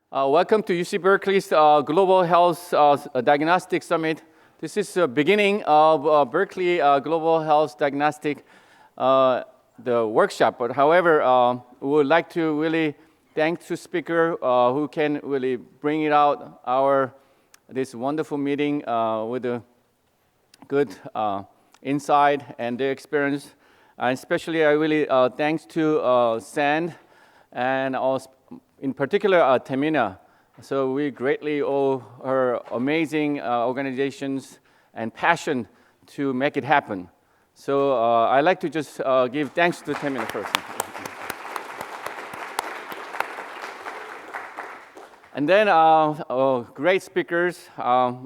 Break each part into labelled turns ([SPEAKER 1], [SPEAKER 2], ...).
[SPEAKER 1] Welcome to UC Berkeley's Global Health Diagnostics Summit. This is the beginning of Berkeley Global Health Diagnostic the workshop. But however, we would like to really thank the speaker who can really bring it out this wonderful meeting with a good insight and their experience. And especially, I really thanks to Sand and also in particular, Tamina. So we greatly owe her amazing organizations and passion to make it happen. So I'd like to just give thanks to Tamina first. And then great speakers.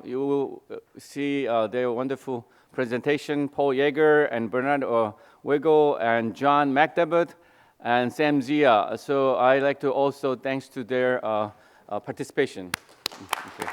[SPEAKER 1] You will see their wonderful presentation, Paul Yeager and Bernard Wiggle and John McDevitt and Sam Zia. So I'd like to also thanks to their participation. Okay.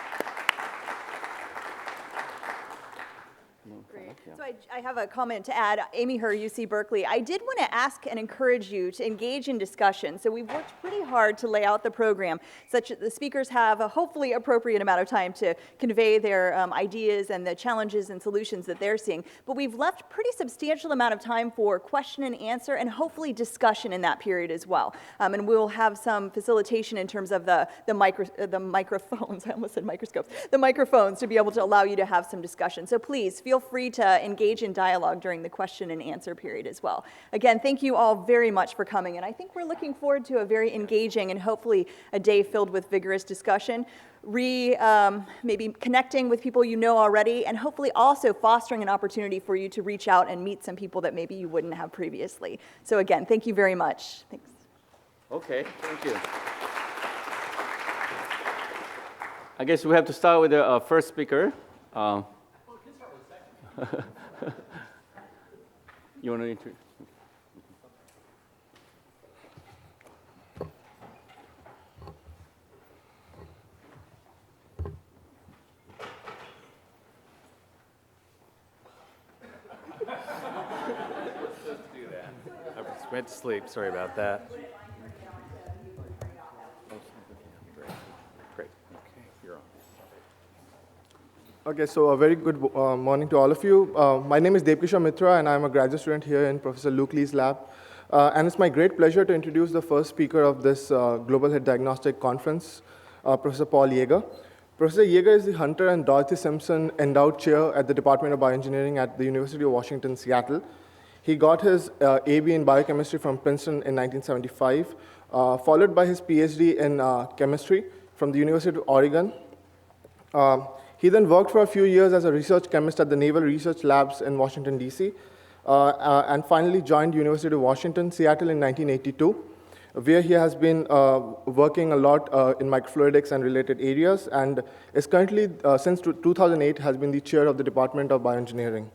[SPEAKER 2] Great. So I have a comment to add. Amy Herr, UC Berkeley. I did want to ask and encourage you to engage in discussion. So we've worked pretty hard to lay out the program such that the speakers have a hopefully appropriate amount of time to convey their ideas and the challenges and solutions that they're seeing. But we've left pretty substantial amount of time for question and answer and hopefully discussion in that period as well. And we'll have some facilitation in terms of the microphones. I almost said microscopes. The microphones to be able to allow you to have some discussion. So please feel free to engage in dialogue during the question and answer period as well. Again, thank you all very much for coming, and I think we're looking forward to a very engaging and hopefully a day filled with vigorous discussion, maybe connecting with people you know already, and hopefully also fostering an opportunity for you to reach out and meet some people that maybe you wouldn't have previously. So again, thank you very much. Thanks.
[SPEAKER 1] Okay, thank you. I guess we have to start with the first speaker. You want to introduce?
[SPEAKER 3] Let's do that. I just went to sleep. Sorry about that. Great. Okay, you're on.
[SPEAKER 4] Okay, so a very good morning to all of you. My name is Devkisha Mitra, and I'm a graduate student here in Professor Luke Lee's lab. And it's my great pleasure to introduce the first speaker of this Global Health Diagnostic Conference, Professor Paul Yeager. Professor Yeager is the Hunter and Dorothy Simpson Endowed Chair at the Department of Bioengineering at the University of Washington, Seattle. He got his AB in biochemistry from Princeton in 1975, followed by his PhD in chemistry from the University of Oregon. He then worked for a few years as a research chemist at the Naval Research Labs in Washington, D.C., and finally joined University of Washington, Seattle in 1982, where he has been working a lot in microfluidics and related areas, and is currently, since 2008, has been the chair of the Department of Bioengineering.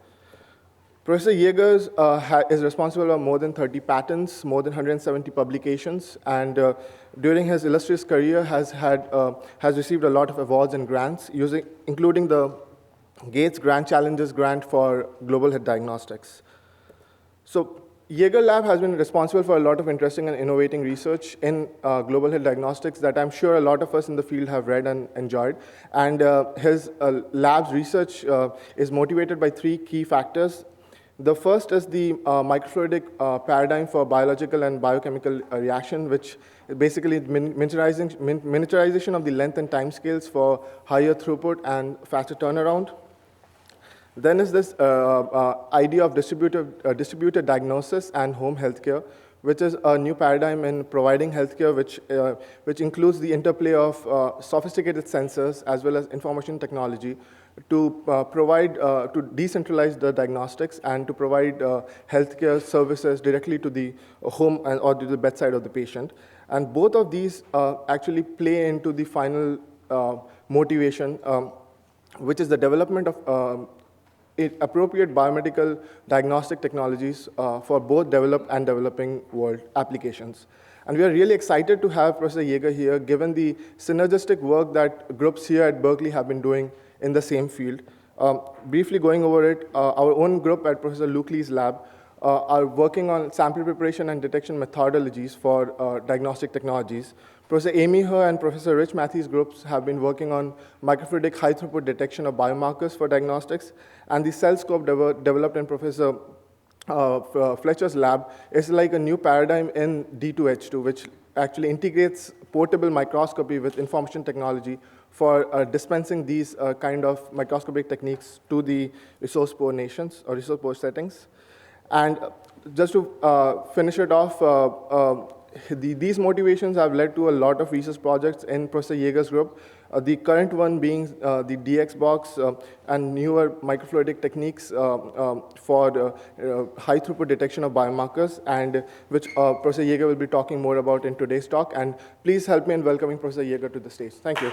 [SPEAKER 4] Professor Yeager is responsible for more than 30 patents, more than 170 publications, and during his illustrious career has received a lot of awards and grants, including the Gates Grand Challenges Grant for Global Health Diagnostics. So Yeager Lab has been responsible for a lot of interesting and innovating research in global health diagnostics that I'm sure a lot of us in the field have read and enjoyed. And his lab's research is motivated by three key factors. The first is the microfluidic paradigm for biological and biochemical reaction, which is basically miniaturization of the length and time scales for higher throughput and faster turnaround. Then is this idea of distributed diagnosis and home healthcare, which is a new paradigm in providing healthcare, which includes the interplay of sophisticated sensors as well as information technology to to decentralize the diagnostics and to provide healthcare services directly to the home or to the bedside of the patient. And both of these actually play into the final motivation, which is the development of appropriate biomedical diagnostic technologies for both developed and developing world applications. And we are really excited to have Professor Yeager here, given the synergistic work that groups here at Berkeley have been doing in the same field. Briefly going over it, our own group at Professor Luke Lee's lab are working on sample preparation and detection methodologies for diagnostic technologies, Professor Amy Herr and Professor Rich Matthews' groups have been working on microfluidic high-throughput detection of biomarkers for diagnostics, and the cell scope developed in Professor Fletcher's lab is like a new paradigm in D2H2, which actually integrates portable microscopy with information technology for dispensing these kind of microscopic techniques to the resource-poor nations or resource-poor settings. And just to finish it off, these motivations have led to a lot of research projects in Professor Yeager's group. The current one being the DX box and newer microfluidic techniques for high throughput detection of biomarkers, and which Professor Yeager will be talking more about in today's talk. And please help me in welcoming Professor Yeager to the stage. Thank you.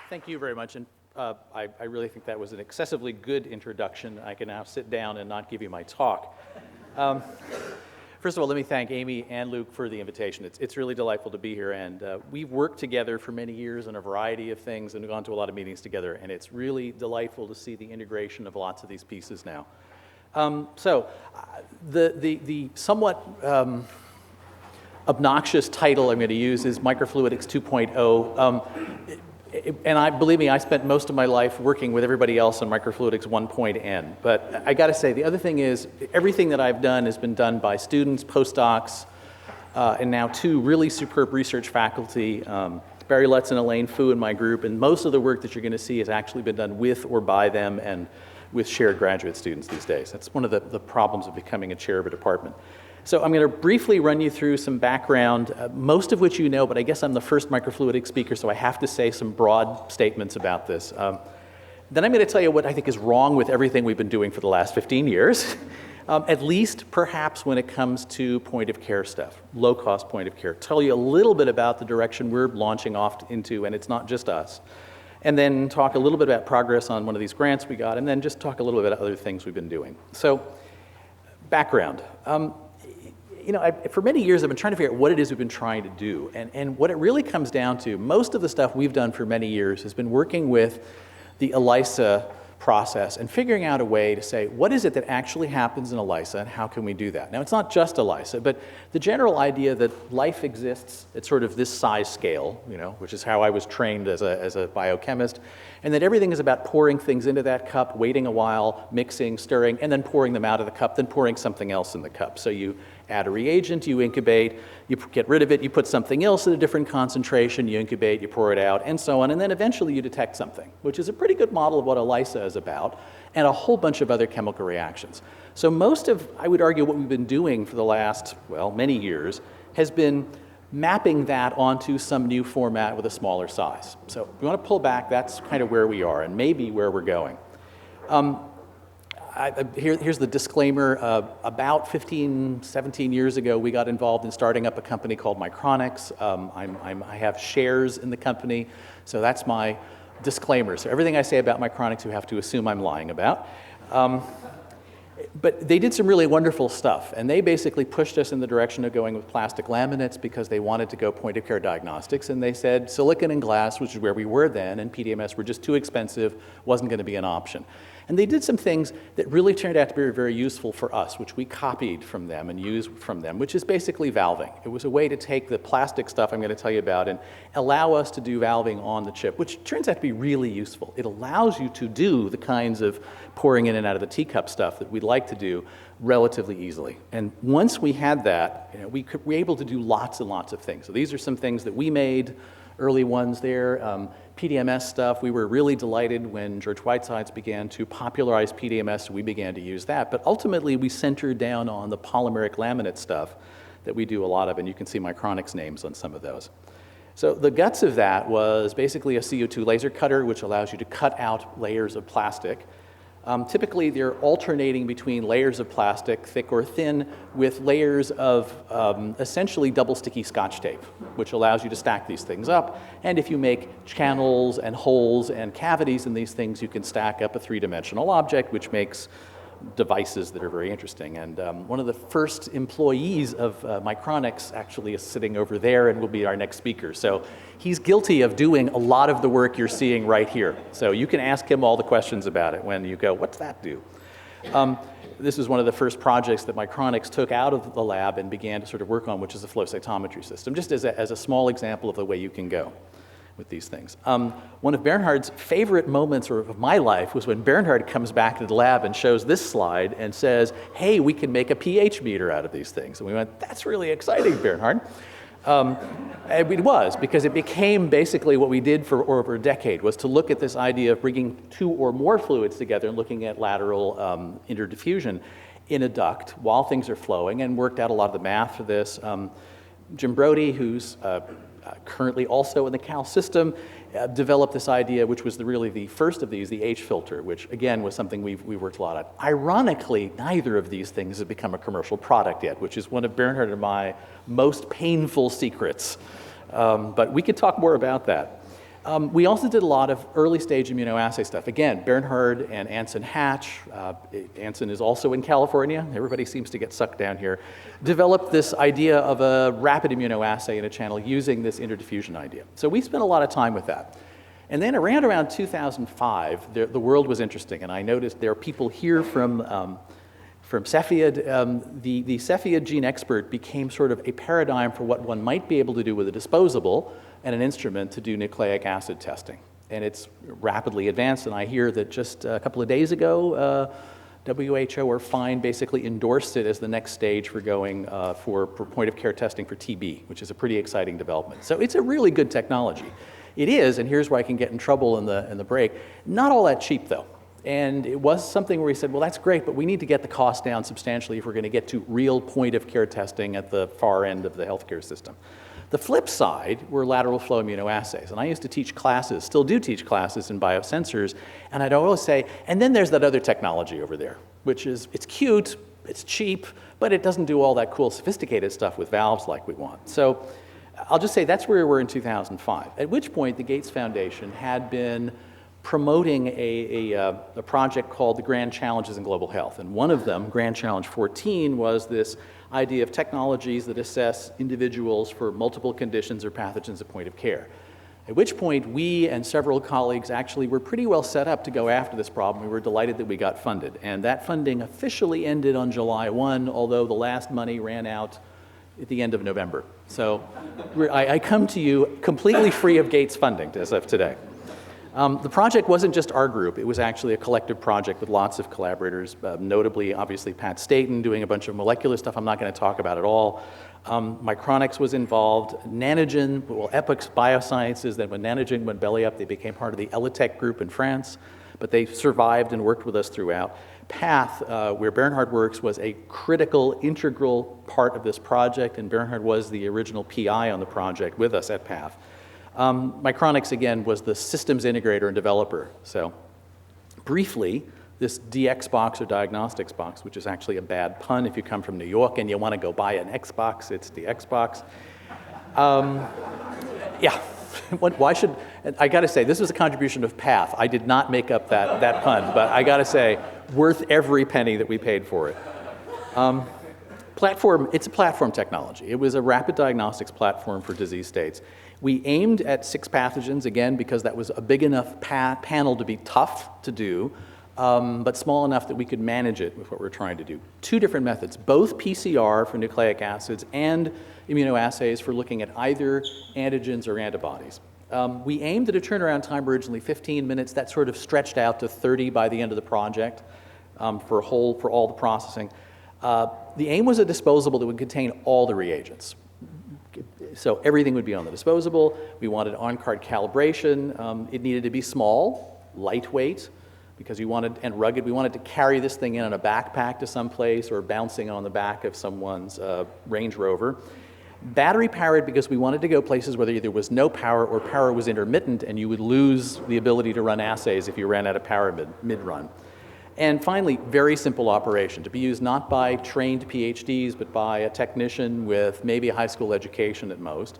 [SPEAKER 3] Thank you very much. And I really think that was an excessively good introduction. I can now sit down and not give you my talk. First of all, let me thank Amy and Luke for the invitation. It's really delightful to be here, and we've worked together for many years on a variety of things and gone to a lot of meetings together, and it's really delightful to see the integration of lots of these pieces now. The somewhat obnoxious title I'm going to use is Microfluidics 2.0. And believe me, I spent most of my life working with everybody else on Microfluidics 1.n. But I got to say, the other thing is, everything that I've done has been done by students, postdocs, and now 2 really superb research faculty, Barry Lutz and Elaine Fu in my group. And most of the work that you're going to see has actually been done with or by them and with shared graduate students these days. That's one of the problems of becoming a chair of a department. So I'm going to briefly run you through some background, most of which you know, but I guess I'm the first microfluidic speaker, so I have to say some broad statements about this. Then I'm going to tell you what I think is wrong with everything we've been doing for the last 15 years, at least perhaps when it comes to point-of-care stuff, low-cost point-of-care. Tell you a little bit about the direction we're launching off into, and it's not just us. And then talk a little bit about progress on one of these grants we got, and then just talk a little bit about other things we've been doing. So, background. You know, for many years I've been trying to figure out what it is we've been trying to do. And what it really comes down to, most of the stuff we've done for many years has been working with the ELISA process and figuring out a way to say, what is it that actually happens in ELISA and how can we do that? Now, it's not just ELISA, but the general idea that life exists at sort of this size scale, you know, which is how I was trained as a biochemist, and that everything is about pouring things into that cup, waiting a while, mixing, stirring, and then pouring them out of the cup, then pouring something else in the cup. So you add a reagent, you incubate, you get rid of it, you put something else at a different concentration, you incubate, you pour it out, and so on, and then eventually you detect something, which is a pretty good model of what ELISA is about, and a whole bunch of other chemical reactions. So most of, I would argue, what we've been doing for the last, well, many years has been mapping that onto some new format with a smaller size. So if we want to pull back, that's kind of where we are, and maybe where we're going. Here's the disclaimer. About 15, 17 years ago, we got involved in starting up a company called Micronics. I have shares in the company, so that's my disclaimer. So everything I say about Micronics, you have to assume I'm lying about. But they did some really wonderful stuff, and they basically pushed us in the direction of going with plastic laminates because they wanted to go point-of-care diagnostics, and they said silicon and glass, which is where we were then, and PDMS were just too expensive, wasn't going to be an option. And they did some things that really turned out to be very useful for us, which we copied from them and used from them, which is basically valving. It was a way to take the plastic stuff I'm going to tell you about and allow us to do valving on the chip, which turns out to be really useful. It allows you to do the kinds of pouring in and out of the teacup stuff that we'd like to do relatively easily. And once we had that, you know, we were able to do lots and lots of things. So these are some things that we made, early ones there. PDMS stuff, we were really delighted when George Whitesides began to popularize PDMS, so we began to use that. But ultimately, we centered down on the polymeric laminate stuff that we do a lot of, and you can see Micronics names on some of those. So the guts of that was basically a CO2 laser cutter, which allows you to cut out layers of plastic. Typically, they're alternating between layers of plastic, thick or thin, with layers of essentially double sticky Scotch tape, which allows you to stack these things up. And if you make channels and holes and cavities in these things, you can stack up a three-dimensional object, which makes devices that are very interesting. And one of the first employees of Micronics actually is sitting over there and will be our next speaker. So he's guilty of doing a lot of the work you're seeing right here. So you can ask him all the questions about it when you go, what's that do? this was one of the first projects that Microfluidics took out of the lab and began to sort of work on, which is a flow cytometry system, just as a small example of the way you can go with these things. One of Bernhard's favorite moments of my life was when Bernhard comes back to the lab and shows this slide and says, hey, we can make a pH meter out of these things. And we went, that's really exciting, Bernhard. And it was, because it became basically what we did for over a decade, was to look at this idea of bringing two or more fluids together and looking at lateral interdiffusion in a duct while things are flowing, and worked out a lot of the math for this. Jim Brody, who's currently also in the Cal system, developed this idea, which was really the first of these, the H filter, which again was something we've worked a lot on. Ironically, neither of these things has become a commercial product yet, which is one of Bernhard and my most painful secrets. But we could talk more about that. We also did a lot of early stage immunoassay stuff. Again, Bernhard and Anson Hatch, Anson is also in California, everybody seems to get sucked down here, developed this idea of a rapid immunoassay in a channel using this interdiffusion idea. So we spent a lot of time with that. And then around 2005, the world was interesting, and I noticed there are people here from Cepheid. The Cepheid gene expert became sort of a paradigm for what one might be able to do with a disposable and an instrument to do nucleic acid testing. And it's rapidly advanced, and I hear that just a couple of days ago, WHO or FINE basically endorsed it as the next stage for going for point-of-care testing for TB, which is a pretty exciting development. So it's a really good technology. It is, and here's where I can get in trouble in the break, not all that cheap though. And it was something where we said, well, that's great, but we need to get the cost down substantially if we're going to get to real point-of-care testing at the far end of the healthcare system. The flip side were lateral flow immunoassays. And I used to teach classes, still do teach classes in biosensors, and I'd always say, and then there's that other technology over there, which is, it's cute, it's cheap, but it doesn't do all that cool sophisticated stuff with valves like we want. So I'll just say that's where we were in 2005, at which point the Gates Foundation had been promoting a project called the Grand Challenges in Global Health. And one of them, Grand Challenge 14, was this idea of technologies that assess individuals for multiple conditions or pathogens at point of care. At which point we and several colleagues actually were pretty well set up to go after this problem. We were delighted that we got funded. And that funding officially ended on July 1, although the last money ran out at the end of November. So I come to you completely free of Gates funding as of today. The project wasn't just our group, it was actually a collective project with lots of collaborators, notably, obviously, Pat Staten doing a bunch of molecular stuff I'm not going to talk about at all. Microfluidics was involved, Nanogen, well, Epoch Biosciences, then when Nanogen went belly up, they became part of the Elitech group in France, but they survived and worked with us throughout. Path, where Bernhard works, was a critical, integral part of this project, and Bernhard was the original PI on the project with us at Path. Microfluidics, again, was the systems integrator and developer. So briefly, this DX box or Diagnostics box, which is actually a bad pun if you come from New York and you want to go buy an Xbox, it's the Xbox. Yeah, why should, I got to say, this was a contribution of Path. I did not make up that pun, but I got to say, worth every penny that we paid for it. Platform, it's a platform technology. It was a rapid diagnostics platform for disease states. We aimed at 6 pathogens, again, because that was a big enough panel to be tough to do, but small enough that we could manage it with what we're trying to do. 2 different methods, both PCR for nucleic acids and immunoassays for looking at either antigens or antibodies. We aimed at a turnaround time originally 15 minutes. That sort of stretched out to 30 by the end of the project for all the processing. The aim was a disposable that would contain all the reagents. So everything would be on the disposable. We wanted on-card calibration. It needed to be small, lightweight, because and rugged. We wanted to carry this thing in a backpack to some place or bouncing on the back of someone's Range Rover. Battery powered because we wanted to go places where there was no power or power was intermittent and you would lose the ability to run assays if you ran out of power mid-run. And finally, very simple operation, to be used not by trained PhDs, but by a technician with maybe a high school education at most.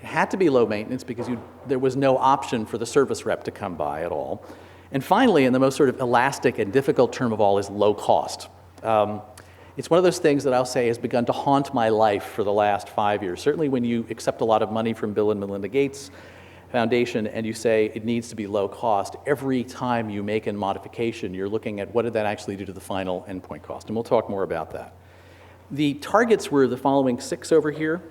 [SPEAKER 3] It had to be low maintenance because there was no option for the service rep to come by at all. And finally, and the most sort of elastic and difficult term of all, is low cost. It's one of those things that I'll say has begun to haunt my life for the last 5 years. Certainly when you accept a lot of money from Bill and Melinda Gates, foundation and you say it needs to be low cost, every time you make a modification, you're looking at what did that actually do to the final endpoint cost, and we'll talk more about that. The targets were the following 6 over here.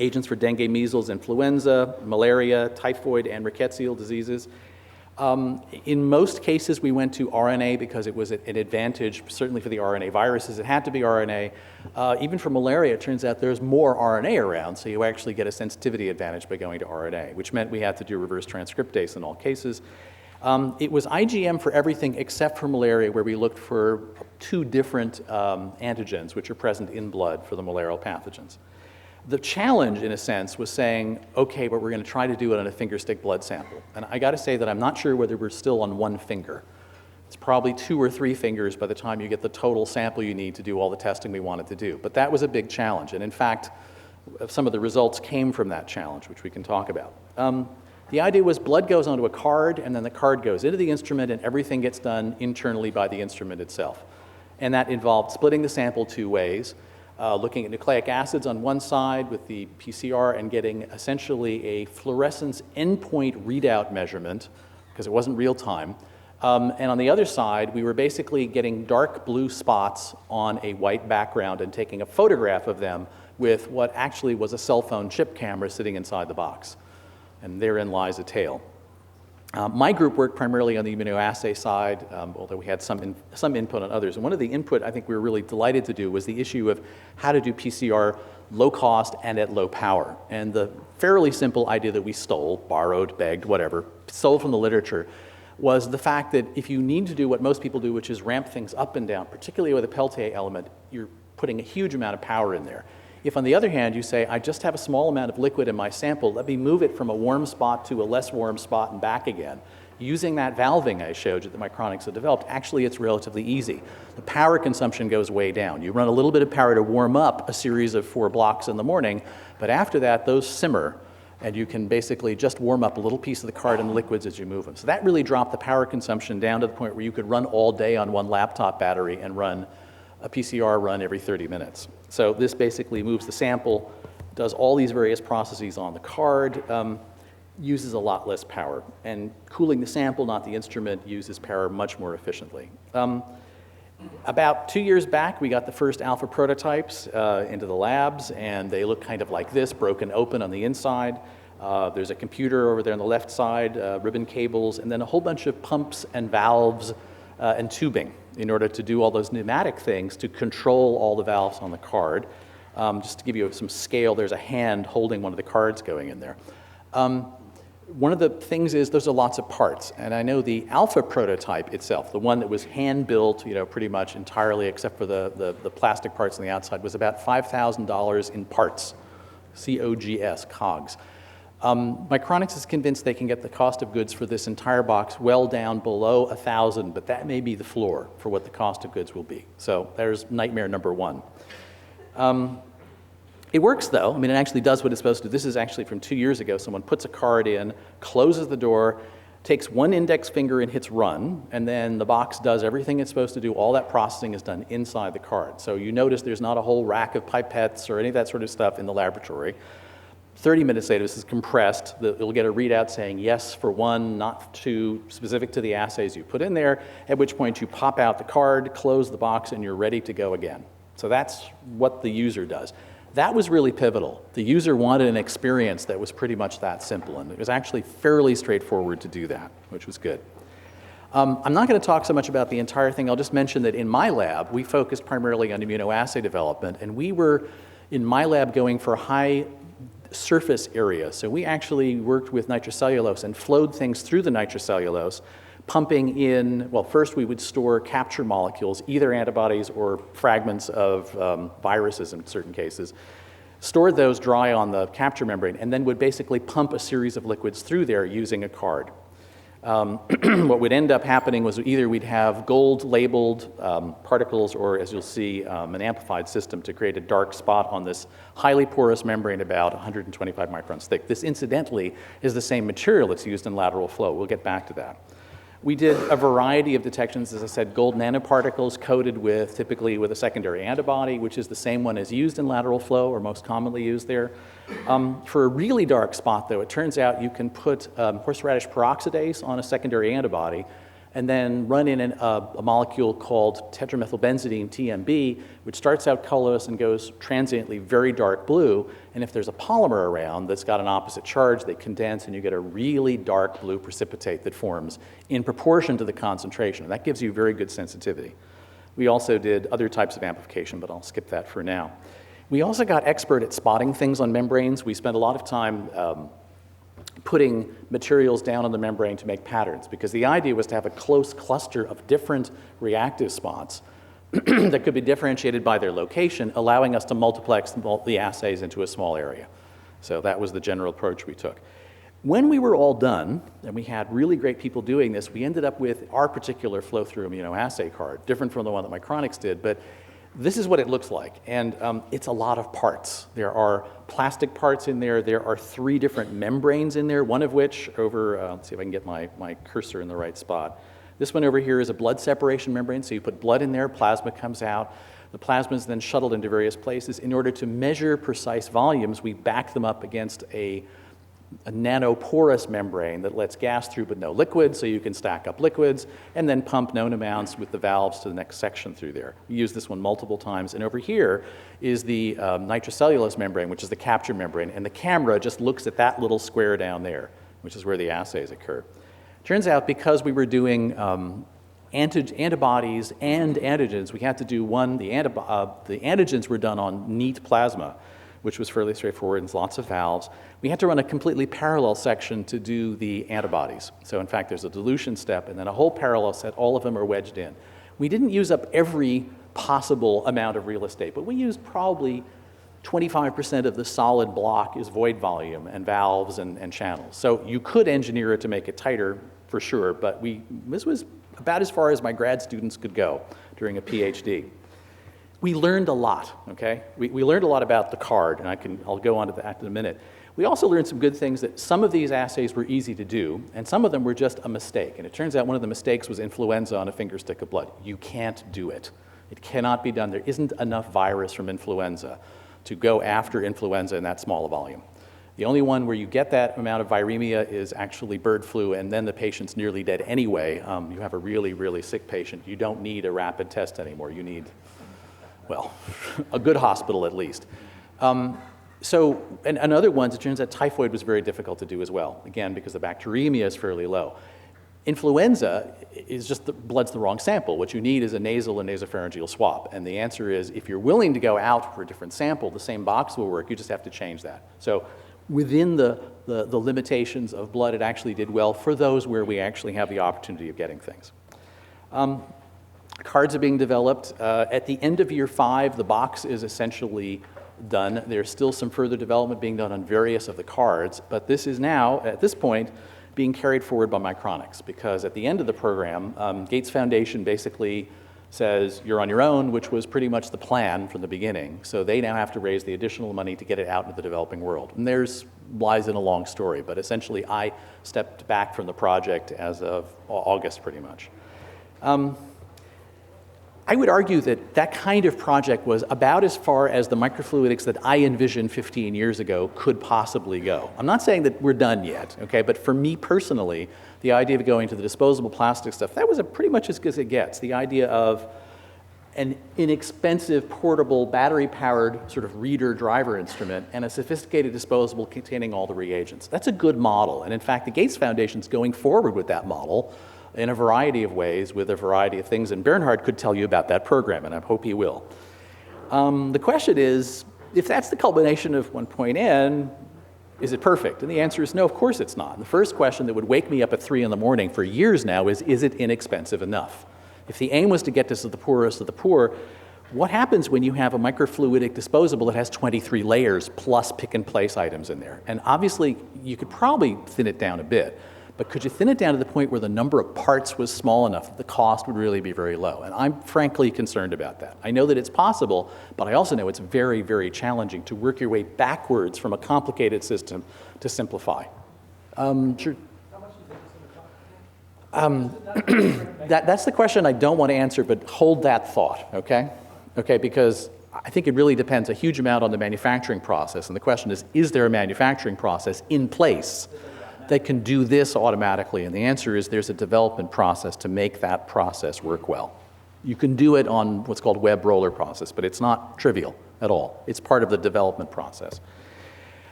[SPEAKER 3] Agents for dengue, measles, influenza, malaria, typhoid, and rickettsial diseases. In most cases, we went to RNA because it was an advantage, certainly for the RNA viruses. It had to be RNA. Even for malaria, it turns out there's more RNA around, so you actually get a sensitivity advantage by going to RNA, which meant we had to do reverse transcriptase in all cases. It was IgM for everything except for malaria, where we looked for 2 different antigens which are present in blood for the malarial pathogens. The challenge, in a sense, was saying, okay, but we're going to try to do it on a fingerstick blood sample. And I got to say that I'm not sure whether we're still on 1 finger. It's probably 2 or 3 fingers by the time you get the total sample you need to do all the testing we wanted to do. But that was a big challenge. And in fact, some of the results came from that challenge, which we can talk about. The idea was blood goes onto a card, and then the card goes into the instrument, and everything gets done internally by the instrument itself. And that involved splitting the sample 2 ways. Looking at nucleic acids on one side with the PCR and getting essentially a fluorescence endpoint readout measurement, because it wasn't real time. And on the other side, we were basically getting dark blue spots on a white background and taking a photograph of them with what actually was a cell phone chip camera sitting inside the box. And therein lies a tale. My group worked primarily on the immunoassay side, although we had some input on others. And one of the input I think we were really delighted to do was the issue of how to do PCR low cost and at low power. And the fairly simple idea that we stole, borrowed, begged, whatever, stole from the literature, was the fact that if you need to do what most people do, which is ramp things up and down, particularly with a Peltier element, you're putting a huge amount of power in there. If, on the other hand, you say, I just have a small amount of liquid in my sample, let me move it from a warm spot to a less warm spot and back again. Using that valving I showed you that Micronics had developed, actually it's relatively easy. The power consumption goes way down. You run a little bit of power to warm up a series of 4 blocks in the morning, but after that, those simmer, and you can basically just warm up a little piece of the card and the liquids as you move them. So that really dropped the power consumption down to the point where you could run all day on 1 laptop battery and run a PCR run every 30 minutes. So this basically moves the sample, does all these various processes on the card, uses a lot less power. And cooling the sample, not the instrument, uses power much more efficiently. About 2 years back, we got the first alpha prototypes into the labs, and they look kind of like this, broken open on the inside. There's a computer over there on the left side, ribbon cables, and then a whole bunch of pumps and valves and tubing in order to do all those pneumatic things to control all the valves on the card. Just to give you some scale, there's a hand holding one of the cards going in there. One of the things is there's lots of parts, and I know the alpha prototype itself, the one that was hand-built, pretty much entirely except for the plastic parts on the outside, was about $5,000 in parts, COGS, COGS. Micronics is convinced they can get the cost of goods for this entire box well down below $1,000, but that may be the floor for what the cost of goods will be. So there's nightmare number 1. It works though. I mean, it actually does what it's supposed to do. This is actually from 2 years ago. Someone puts a card in, closes the door, takes 1 index finger and hits run, and then the box does everything it's supposed to do. All that processing is done inside the card. So you notice there's not a whole rack of pipettes or any of that sort of stuff in the laboratory. 30 minutes later, this is compressed. It'll get a readout saying yes for 1, not 2, specific to the assays you put in there, at which point you pop out the card, close the box, and you're ready to go again. So that's what the user does. That was really pivotal. The user wanted an experience that was pretty much that simple, and it was actually fairly straightforward to do that, which was good. I'm not going to talk so much about the entire thing. I'll just mention that in my lab, we focused primarily on immunoassay development, and we were, in my lab, going for high surface area. So we actually worked with nitrocellulose and flowed things through the nitrocellulose, pumping in, well, first we would store capture molecules, either antibodies or fragments of viruses in certain cases, stored those dry on the capture membrane, and then would basically pump a series of liquids through there using a card. What would end up happening was either we'd have gold-labeled particles or, as you'll see, an amplified system to create a dark spot on this highly porous membrane about 125 microns thick. This, incidentally, is the same material that's used in lateral flow. We'll get back to that. We did a variety of detections, as I said, gold nanoparticles coated with, typically with a secondary antibody, which is the same one as used in lateral flow, or most commonly used there. For a really dark spot, though, it turns out you can put horseradish peroxidase on a secondary antibody and then run in a molecule called tetramethylbenzidine, TMB, which starts out colorless and goes transiently very dark blue. And if there's a polymer around that's got an opposite charge, they condense and you get a really dark blue precipitate that forms in proportion to the concentration. And that gives you very good sensitivity. We also did other types of amplification, but I'll skip that for now. We also got expert at spotting things on membranes. We spent a lot of time putting materials down on the membrane to make patterns, because the idea was to have a close cluster of different reactive spots that could be differentiated by their location, allowing us to multiplex the assays into a small area. So that was the general approach we took. When we were all done, and we had really great people doing this, we ended up with our particular flow-through immunoassay card, different from the one that Micronics did, but this is what it looks like, and it's a lot of parts. There are plastic parts in there. There are 3 different membranes in there, one of which over, let's see if I can get my cursor in the right spot. This one over here is a blood separation membrane, so you put blood in there, plasma comes out. The plasma is then shuttled into various places. In order to measure precise volumes, we back them up against a nanoporous membrane that lets gas through but no liquid, so you can stack up liquids and then pump known amounts with the valves to the next section through there. We use this one multiple times. And over here is the nitrocellulose membrane, which is the capture membrane, and the camera just looks at that little square down there, which is where the assays occur. Turns out, because we were doing antibodies and antigens, we had to do one, the antigens were done on neat plasma, which was fairly straightforward and lots of valves. We had to run a completely parallel section to do the antibodies. So in fact, there's a dilution step and then a whole parallel set. All of them are wedged in. We didn't use up every possible amount of real estate, but we used probably 25% of the solid block is void volume and valves and channels. So you could engineer it to make it tighter for sure, but this was about as far as my grad students could go during a PhD. We learned a lot, okay? We learned a lot about the card, and I'll go on to that in a minute. We also learned some good things, that some of these assays were easy to do, and some of them were just a mistake. And it turns out one of the mistakes was influenza on a finger stick of blood. You can't do it. It cannot be done. There isn't enough virus from influenza to go after influenza in that small a volume. The only one where you get that amount of viremia is actually bird flu, and then the patient's nearly dead anyway. You have a really, really sick patient. You don't need a rapid test anymore. You need, well, a good hospital at least. And other ones, it turns out typhoid was very difficult to do as well, again, because the bacteremia is fairly low. Influenza is just blood's the wrong sample. What you need is a nasal and nasopharyngeal swab. And the answer is, if you're willing to go out for a different sample, the same box will work. You just have to change that. So within the limitations of blood, it actually did well for those where we actually have the opportunity of getting things. Cards are being developed. At the end of year 5, the box is essentially done. There's still some further development being done on various of the cards, but this is now, at this point, being carried forward by Micronics, because at the end of the program, Gates Foundation basically says you're on your own, which was pretty much the plan from the beginning. So they now have to raise the additional money to get it out into the developing world. And there's lies in a long story, but essentially I stepped back from the project as of August pretty much. I would argue that that kind of project was about as far as the microfluidics that I envisioned 15 years ago could possibly go. I'm not saying that we're done yet, okay, but for me personally, the idea of going to the disposable plastic stuff, that was pretty much as good as it gets. The idea of an inexpensive, portable, battery-powered sort of reader driver instrument and a sophisticated disposable containing all the reagents. That's a good model, and in fact, the Gates Foundation's going forward with that model in a variety of ways with a variety of things, and Bernhard could tell you about that program, and I hope he will. The question is, if that's the culmination of one point N, is it perfect? And the answer is no, of course it's not. And the first question that would wake me up at 3 in the morning for years now is it inexpensive enough? If the aim was to get this to the poorest of the poor, what happens when you have a microfluidic disposable that has 23 layers plus pick-and-place items in there? And obviously, you could probably thin it down a bit, but could you thin it down to the point where the number of parts was small enough that the cost would really be very low? And I'm frankly concerned about that. I know that it's possible, but I also know it's very, very challenging to work your way backwards from a complicated system to simplify. Sure. That's the question I don't want to answer, but hold that thought, okay? Okay, because I think it really depends a huge amount on the manufacturing process. And the question is there a manufacturing process in place that can do this automatically? And the answer is there's a development process to make that process work well. You can do it on what's called web roller process, but it's not trivial at all. It's part of the development process.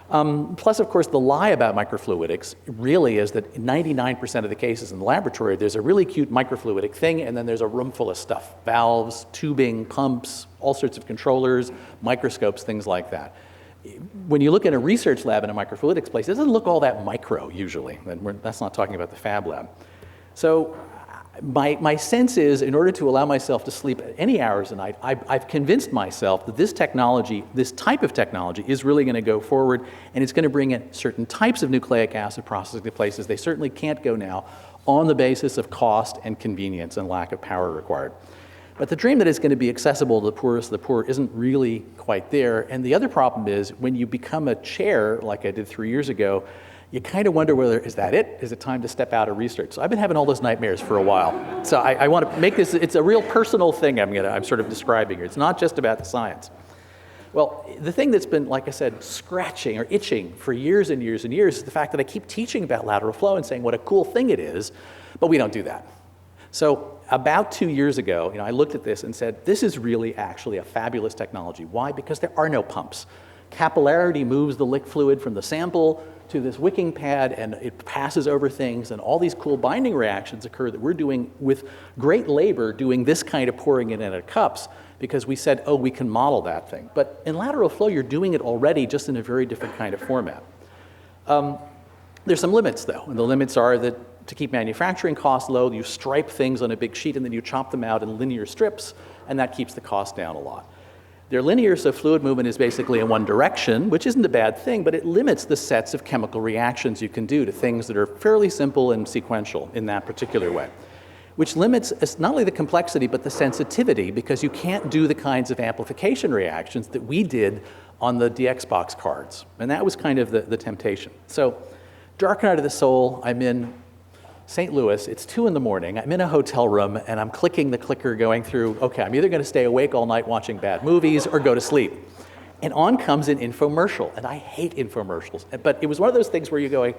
[SPEAKER 3] Plus, of course, the lie about microfluidics really is that in 99% of the cases in the laboratory, there's a really cute microfluidic thing, and then there's a room full of stuff. Valves, tubing, pumps, all sorts of controllers, microscopes, things like that. When you look in a research lab in a microfluidics place, it doesn't look all that micro, usually. And that's not talking about the Fab Lab. So my sense is, in order to allow myself to sleep any hours a night, I've convinced myself that this technology, this type of technology, is really going to go forward, and it's going to bring in certain types of nucleic acid processing to places they certainly can't go now on the basis of cost and convenience and lack of power required. But the dream that it's going to be accessible to the poorest of the poor isn't really quite there. And the other problem is, when you become a chair, like I did 3 years ago, you kind of wonder whether, is that it? Is it time to step out of research? So I've been having all those nightmares for a while. So I want to make this, it's a real personal thing I'm sort of describing here. It's not just about the science. Well, the thing that's been, like I said, scratching or itching for years and years and years is the fact that I keep teaching about lateral flow and saying what a cool thing it is, but we don't do that. So about 2 years ago, I looked at this and said, this is really actually a fabulous technology. Why? Because there are no pumps. Capillarity moves the liquid fluid from the sample to this wicking pad, and it passes over things, and all these cool binding reactions occur that we're doing with great labor, doing this kind of pouring it into cups, because we said, oh, we can model that thing. But in lateral flow, you're doing it already, just in a very different kind of format. There's some limits, though, and the limits are that to keep manufacturing costs low, you stripe things on a big sheet, and then you chop them out in linear strips, and that keeps the cost down a lot. They're linear, so fluid movement is basically in one direction, which isn't a bad thing, but it limits the sets of chemical reactions you can do to things that are fairly simple and sequential in that particular way, which limits not only the complexity, but the sensitivity, because you can't do the kinds of amplification reactions that we did on the DX box cards. And that was kind of the temptation. So, dark night of the soul, I'm in St. Louis, it's 2 in the morning, I'm in a hotel room, and I'm clicking the clicker going through, okay, I'm either going to stay awake all night watching bad movies or go to sleep. And on comes an infomercial, and I hate infomercials. But it was one of those things where you're going,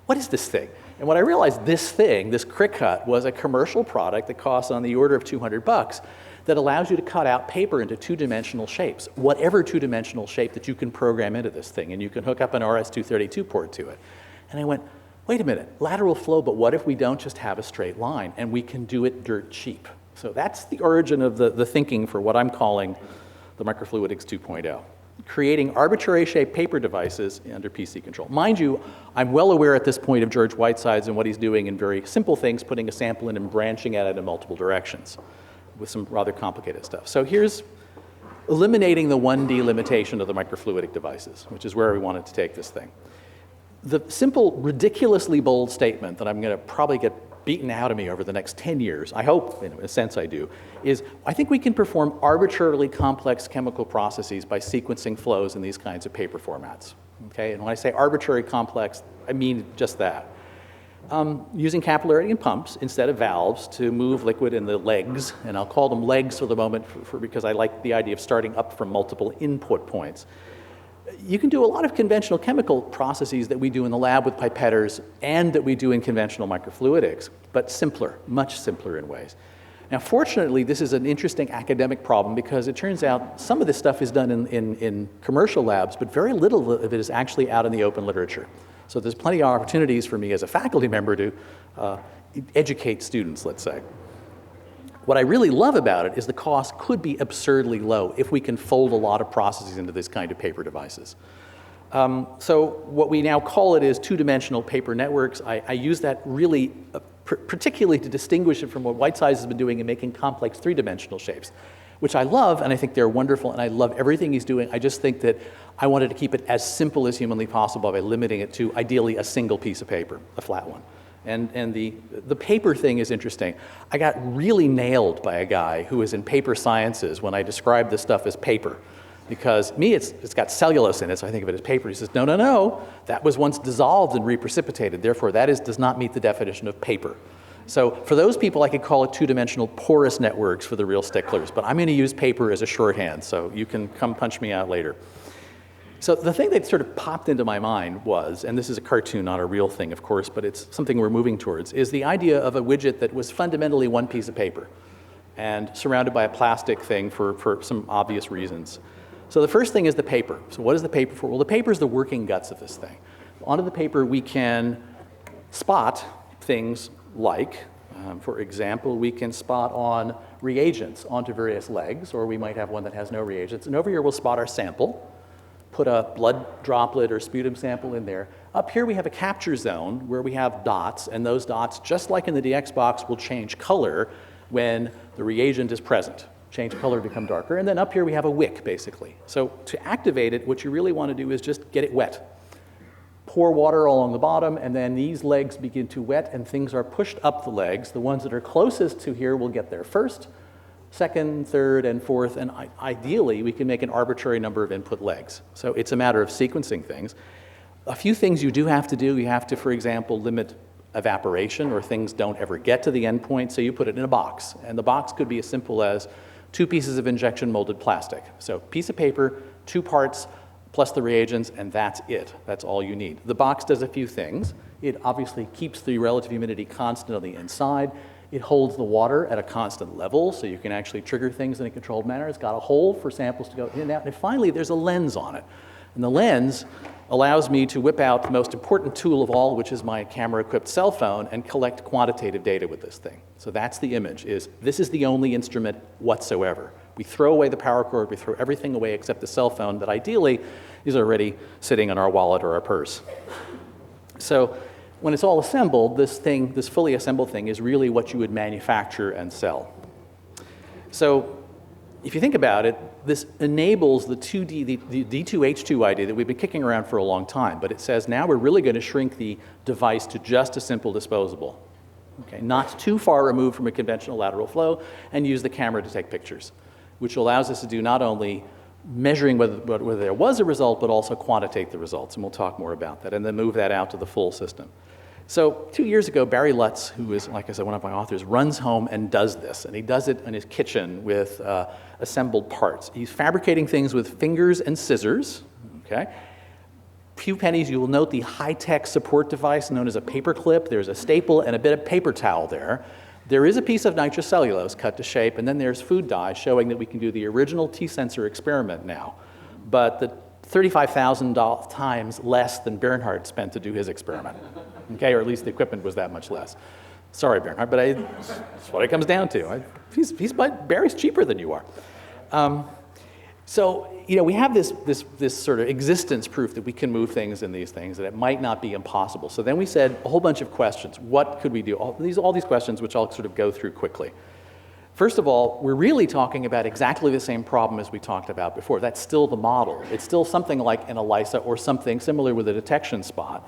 [SPEAKER 3] what is this thing? And when I realized this thing, this Cricut, was a commercial product that costs on the order of $200 that allows you to cut out paper into 2-dimensional shapes, whatever 2-dimensional shape that you can program into this thing, and you can hook up an RS-232 port to it. And I went, wait a minute, lateral flow, but what if we don't just have a straight line and we can do it dirt cheap? So that's the origin of the thinking for what I'm calling the Microfluidics 2.0, creating arbitrary shaped paper devices under PC control. Mind you, I'm well aware at this point of George Whitesides and what he's doing in very simple things, putting a sample in and branching at it in multiple directions with some rather complicated stuff. So here's eliminating the 1D limitation of the microfluidic devices, which is where we wanted to take this thing. The simple, ridiculously bold statement that I'm going to probably get beaten out of me over the next 10 years, I hope, in a sense I do, is I think we can perform arbitrarily complex chemical processes by sequencing flows in these kinds of paper formats. Okay? And when I say arbitrary complex, I mean just that. Using capillarity and pumps instead of valves to move liquid in the legs, and I'll call them legs for the moment because I like the idea of starting up from multiple input points. You can do a lot of conventional chemical processes that we do in the lab with pipetters and that we do in conventional microfluidics, but simpler, much simpler in ways. Now, fortunately, this is an interesting academic problem because it turns out some of this stuff is done in commercial labs, but very little of it is actually out in the open literature. So there's plenty of opportunities for me as a faculty member to educate students, let's say. What I really love about it is the cost could be absurdly low if we can fold a lot of processes into this kind of paper devices. So what we now call it is 2-dimensional paper networks. I use that really particularly to distinguish it from what Whitesides has been doing in making complex 3-dimensional shapes, which I love, and I think they're wonderful, and I love everything he's doing. I just think that I wanted to keep it as simple as humanly possible by limiting it to, ideally, a single piece of paper, a flat one. And the paper thing is interesting. I got really nailed by a guy who was in paper sciences when I described this stuff as paper. Because it's got cellulose in it, so I think of it as paper. He says, no, that was once dissolved and reprecipitated. Therefore, that does not meet the definition of paper. So for those people, I could call it two-dimensional porous networks for the real sticklers, but I'm going to use paper as a shorthand, so you can come punch me out later. So the thing that sort of popped into my mind was, and this is a cartoon, not a real thing, of course, but it's something we're moving towards, is the idea of a widget that was fundamentally one piece of paper and surrounded by a plastic thing for some obvious reasons. So the first thing is the paper. So what is the paper for? Well, the paper is the working guts of this thing. Onto the paper, we can spot things like, for example, we can spot on reagents onto various legs, or we might have one that has no reagents. And over here, we'll spot our sample, put a blood droplet or sputum sample in there. Up here, we have a capture zone where we have dots, and those dots, just like in the DX box, will change color when the reagent is present. Change color, become darker. And then up here, we have a wick, basically. So to activate it, what you really want to do is just get it wet. Pour water along the bottom, and then these legs begin to wet, and things are pushed up the legs. The ones that are closest to here will get there first, second, third, and fourth, and ideally, we can make an arbitrary number of input legs. So it's a matter of sequencing things. A few things you do have to do. You have to, for example, limit evaporation, or things don't ever get to the end point, so you put it in a box. And the box could be as simple as 2 pieces of injection molded plastic. So piece of paper, 2 parts, plus the reagents, and that's it. That's all you need. The box does a few things. It obviously keeps the relative humidity constantly inside. It holds the water at a constant level, so you can actually trigger things in a controlled manner. It's got a hole for samples to go in and out. And finally, there's a lens on it. And the lens allows me to whip out the most important tool of all, which is my camera-equipped cell phone, and collect quantitative data with this thing. So that's the image, this is the only instrument whatsoever. We throw away the power cord, we throw everything away except the cell phone that ideally is already sitting in our wallet or our purse. So when it's all assembled, this fully assembled thing is really what you would manufacture and sell. So if you think about it, this enables the D2H2 idea that we've been kicking around for a long time, but it says now we're really going to shrink the device to just a simple disposable. Okay, not too far removed from a conventional lateral flow, and use the camera to take pictures, which allows us to do not only measuring whether there was a result, but also quantitate the results, and we'll talk more about that, and then move that out to the full system. So 2 years ago, Barry Lutz, who is, like I said, one of my authors, runs home and does this, and he does it in his kitchen with assembled parts. He's fabricating things with fingers and scissors, okay? Few pennies, you will note the high-tech support device known as a paper clip. There's a staple and a bit of paper towel there. There is a piece of nitrocellulose cut to shape, and then there's food dye showing that we can do the original T-sensor experiment now, but the $35,000 times less than Bernhard spent to do his experiment, okay, or at least the equipment was that much less. Sorry, Bernhard, but that's what it comes down to. Barry's cheaper than you are. So, you know, we have this sort of existence proof that we can move things in these things, that it might not be impossible. So then we said a whole bunch of questions. What could we do? All these questions, which I'll sort of go through quickly. First of all, we're really talking about exactly the same problem as we talked about before. That's still the model. It's still something like an ELISA or something similar with a detection spot.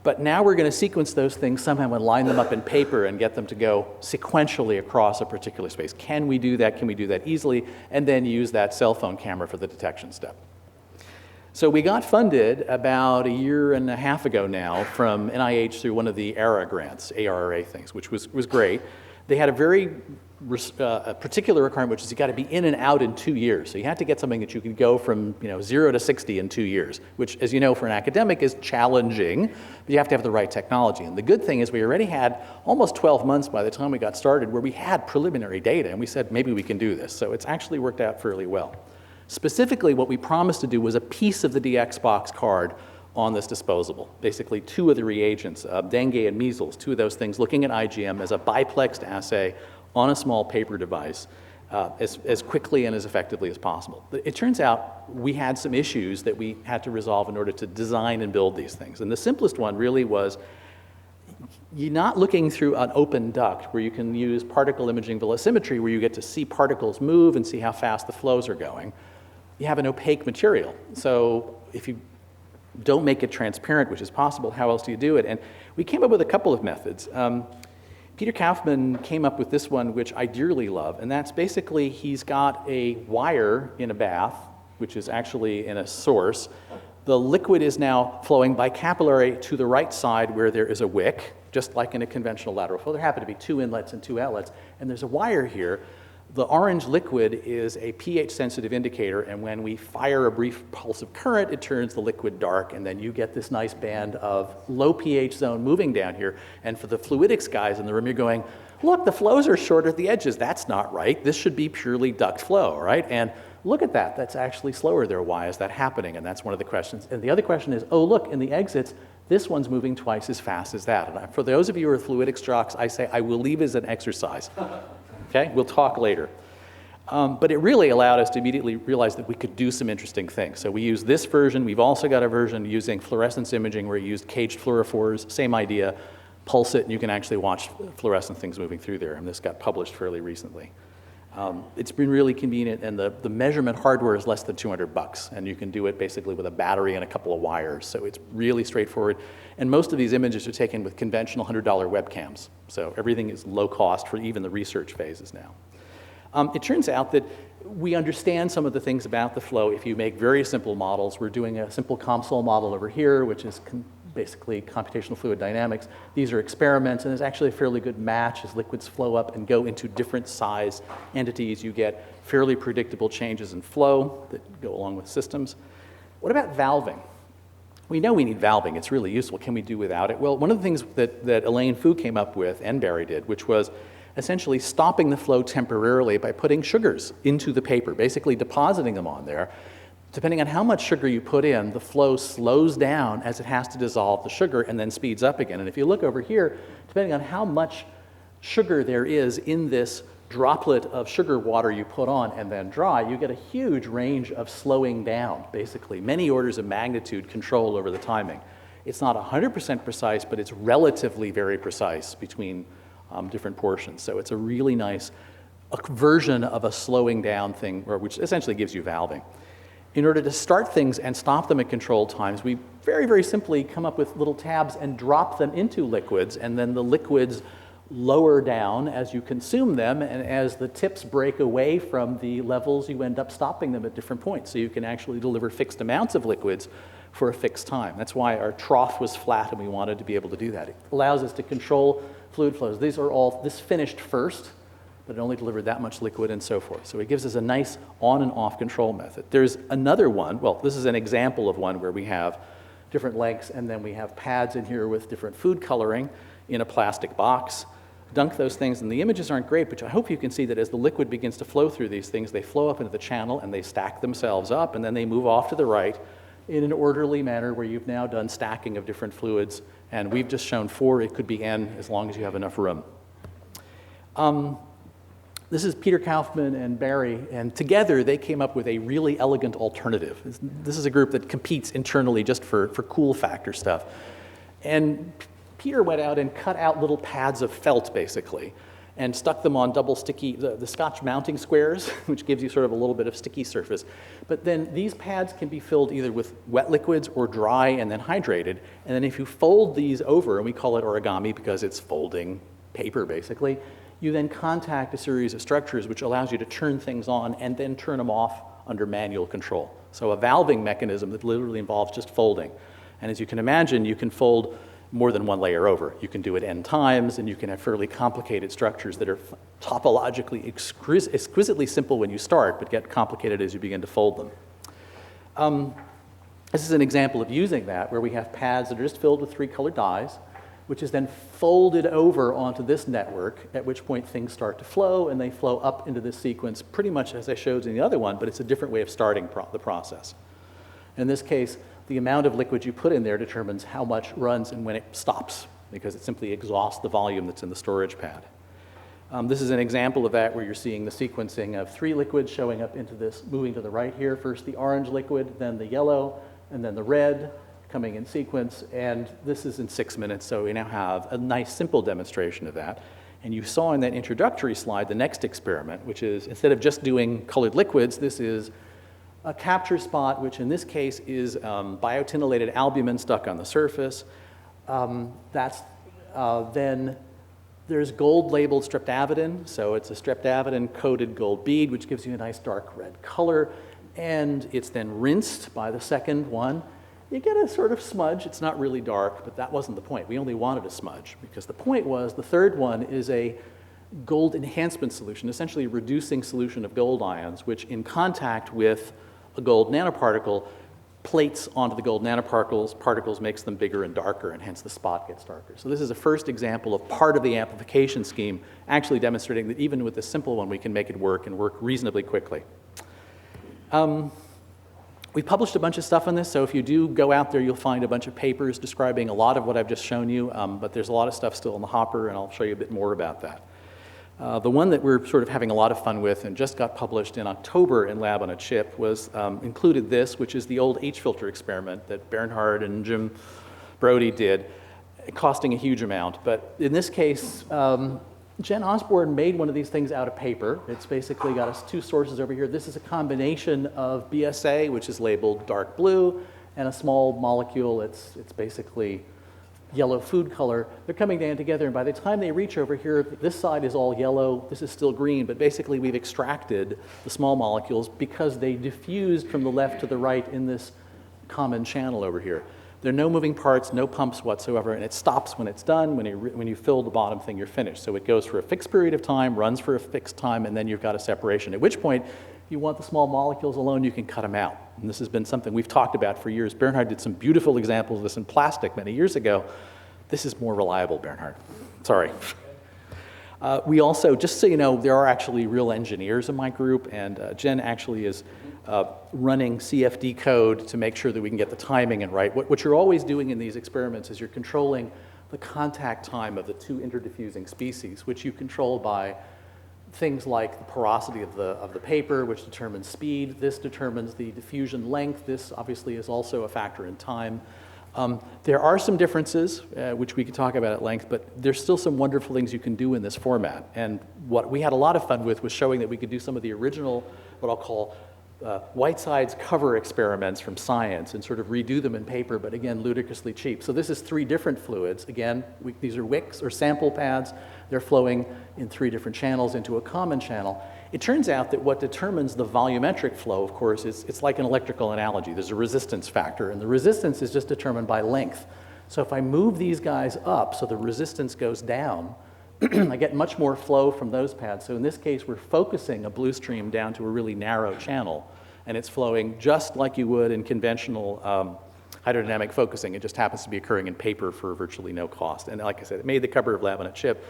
[SPEAKER 3] But now we're going to sequence those things somehow and line them up in paper and get them to go sequentially across a particular space. Can we do that? Can we do that easily? And then use that cell phone camera for the detection step. So we got funded about 1.5 years ago now from NIH through one of the ARA grants, ARRA things, which was great. They had a very particular requirement, which is you got to be in and out in 2 years. So you had to get something that you could go from 0 to 60 in 2 years, which, as you know, for an academic is challenging, but you have to have the right technology. And the good thing is we already had almost 12 months by the time we got started where we had preliminary data, and we said, maybe we can do this. So it's actually worked out fairly well. Specifically, what we promised to do was a piece of the DX box card on this disposable. Basically, 2 of the reagents, dengue and measles, 2 of those things, looking at IgM as a biplexed assay on a small paper device as quickly and as effectively as possible. But it turns out we had some issues that we had to resolve in order to design and build these things. And the simplest one really was you're not looking through an open duct where you can use particle imaging velocimetry where you get to see particles move and see how fast the flows are going. You have an opaque material. So if you don't make it transparent, which is possible, how else do you do it? And we came up with a couple of methods. Peter Kaufman came up with this one, which I dearly love, and that's basically he's got a wire in a bath, which is actually in a source. The liquid is now flowing bicapillary to the right side where there is a wick, just like in a conventional lateral flow. There happen to be 2 inlets and 2 outlets, and there's a wire here. The orange liquid is a pH-sensitive indicator, and when we fire a brief pulse of current, it turns the liquid dark, and then you get this nice band of low pH zone moving down here. And for the fluidics guys in the room, you're going, look, the flows are short at the edges. That's not right. This should be purely duct flow, right? And look at that. That's actually slower there. Why is that happening? And that's one of the questions. And the other question is, oh, look, in the exits, this one's moving twice as fast as that. And for those of you who are fluidics jocks, I say I will leave as an exercise. Okay, we'll talk later. But it really allowed us to immediately realize that we could do some interesting things. So we used this version. We've also got a version using fluorescence imaging where we used caged fluorophores, same idea, pulse it, and you can actually watch fluorescent things moving through there. And this got published fairly recently. It's been really convenient, and the measurement hardware is less than $200, and you can do it basically with a battery and a couple of wires. So it's really straightforward. And most of these images are taken with conventional $100 webcams. So everything is low cost for even the research phases now. It turns out that we understand some of the things about the flow if you make very simple models. We're doing a simple COMSOL model over here, which is basically computational fluid dynamics. These are experiments, and there's actually a fairly good match. As liquids flow up and go into different size entities, you get fairly predictable changes in flow that go along with systems. What about valving? We know we need valving. It's really useful. Can we do without it? Well, one of the things that Elaine Fu came up with, and Barry did, which was essentially stopping the flow temporarily by putting sugars into the paper, basically depositing them on there. Depending on how much sugar you put in, the flow slows down as it has to dissolve the sugar and then speeds up again. And if you look over here, depending on how much sugar there is in this droplet of sugar water you put on and then dry, you get a huge range of slowing down, basically. Many orders of magnitude control over the timing. It's not 100% precise, but it's relatively very precise between different portions. So it's a really nice version of a slowing down thing, which essentially gives you valving. In order to start things and stop them at controlled times, we very, very simply come up with little tabs and drop them into liquids, and then the liquids lower down as you consume them, and as the tips break away from the levels, you end up stopping them at different points. So you can actually deliver fixed amounts of liquids for a fixed time. That's why our trough was flat, and we wanted to be able to do that. It allows us to control fluid flows. This finished first, but it only delivered that much liquid and so forth. So it gives us a nice on and off control method. There's another one, well, this is an example of one where we have different lengths, and then we have pads in here with different food coloring in a plastic box. Dunk those things, and the images aren't great, but I hope you can see that as the liquid begins to flow through these things, they flow up into the channel and they stack themselves up, and then they move off to the right in an orderly manner where you've now done stacking of different fluids, and we've just shown 4, it could be n as long as you have enough room. This is Peter Kaufman and Barry, and together they came up with a really elegant alternative. This is a group that competes internally just for cool factor stuff. And Peter went out and cut out little pads of felt, basically, and stuck them on double sticky, the Scotch mounting squares, which gives you sort of a little bit of sticky surface. But then these pads can be filled either with wet liquids or dry and then hydrated. And then if you fold these over, and we call it origami because it's folding paper, basically, you then contact a series of structures which allows you to turn things on and then turn them off under manual control. So a valving mechanism that literally involves just folding. And as you can imagine, you can fold more than one layer over. You can do it n times, and you can have fairly complicated structures that are topologically exquisitely simple when you start, but get complicated as you begin to fold them. This is an example of using that, where we have pads that are just filled with 3 colored dyes, which is then folded over onto this network, at which point things start to flow, and they flow up into this sequence pretty much as I showed in the other one, but it's a different way of starting the process. In this case, the amount of liquid you put in there determines how much runs and when it stops, because it simply exhausts the volume that's in the storage pad. This is an example of that, where you're seeing the sequencing of 3 liquids showing up into this, moving to the right here. First the orange liquid, then the yellow, and then the red coming in sequence. And this is in 6 minutes, so we now have a nice simple demonstration of that. And you saw in that introductory slide the next experiment, which is, instead of just doing colored liquids, this is a capture spot, which in this case is biotinylated albumin stuck on the surface. Then there's gold-labeled streptavidin, so it's a streptavidin-coated gold bead, which gives you a nice dark red color, and it's then rinsed by the second one, you get a sort of smudge. It's not really dark, but that wasn't the point. We only wanted a smudge because the point was the third one is a gold enhancement solution, essentially a reducing solution of gold ions, which in contact with a gold nanoparticle plates onto the gold nanoparticles makes them bigger and darker, and hence the spot gets darker. So this is a first example of part of the amplification scheme actually demonstrating that even with this simple one, we can make it work and work reasonably quickly. We've published a bunch of stuff on this, so if you do go out there, you'll find a bunch of papers describing a lot of what I've just shown you, but there's a lot of stuff still in the hopper, and I'll show you a bit more about that. The one that we're sort of having a lot of fun with and just got published in October in Lab on a Chip was included this, which is the old H-filter experiment that Bernhard and Jim Brody did, costing a huge amount. But in this case, Jen Osborne made one of these things out of paper. It's basically got us two sources over here. This is a combination of BSA, which is labeled dark blue, and a small molecule. It's basically yellow food color. They're coming down together, and by the time they reach over here, this side is all yellow, this is still green, but basically we've extracted the small molecules because they diffused from the left to the right in this common channel over here. There are no moving parts, no pumps whatsoever, and it stops when it's done. When you fill the bottom thing, you're finished. So it goes for a fixed period of time, runs for a fixed time, and then you've got a separation, at which point, if you want the small molecules alone, you can cut them out. And this has been something we've talked about for years. Bernhard did some beautiful examples of this in plastic many years ago. This is more reliable, Bernhard. Sorry. We also, just so you know, there are actually real engineers in my group, and Jen actually is running CFD code to make sure that we can get the timing in right. What you're always doing in these experiments is you're controlling the contact time of the two interdiffusing species, which you control by things like the porosity of the paper, which determines speed. This determines the diffusion length. This obviously is also a factor in time. There are some differences, which we could talk about at length, but there's still some wonderful things you can do in this format. And what we had a lot of fun with was showing that we could do some of the original, what I'll call Whitesides cover experiments from science and sort of redo them in paper, but again, ludicrously cheap. So this is 3 different fluids. Again, these are wicks or sample pads. They're flowing in 3 different channels into a common channel. It turns out that what determines the volumetric flow, of course, is it's like an electrical analogy. There's a resistance factor, and the resistance is just determined by length. So if I move these guys up so the resistance goes down, I get much more flow from those pads. So in this case, we're focusing a blue stream down to a really narrow channel, and it's flowing just like you would in conventional hydrodynamic focusing. It just happens to be occurring in paper for virtually no cost. And like I said, it made the cover of Lab on a Chip.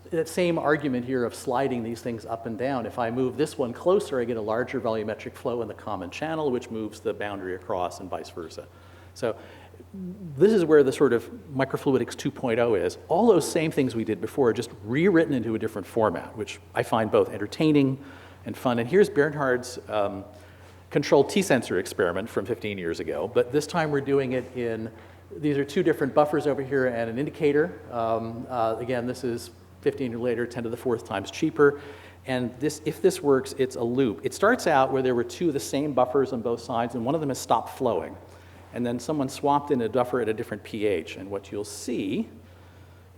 [SPEAKER 3] That same argument here of sliding these things up and down. If I move this one closer, I get a larger volumetric flow in the common channel, which moves the boundary across and vice versa. So this is where the sort of Microfluidics 2.0 is. All those same things we did before are just rewritten into a different format, which I find both entertaining and fun. And here's Bernhard's controlled T-sensor experiment from 15 years ago, but this time we're doing it in, these are 2 different buffers over here and an indicator. Again, this is 15 years later, 10 to the 4th times cheaper. And this, if this works, it's a loop. It starts out where there were 2 of the same buffers on both sides, and one of them has stopped flowing. And then someone swapped in a buffer at a different pH. And what you'll see,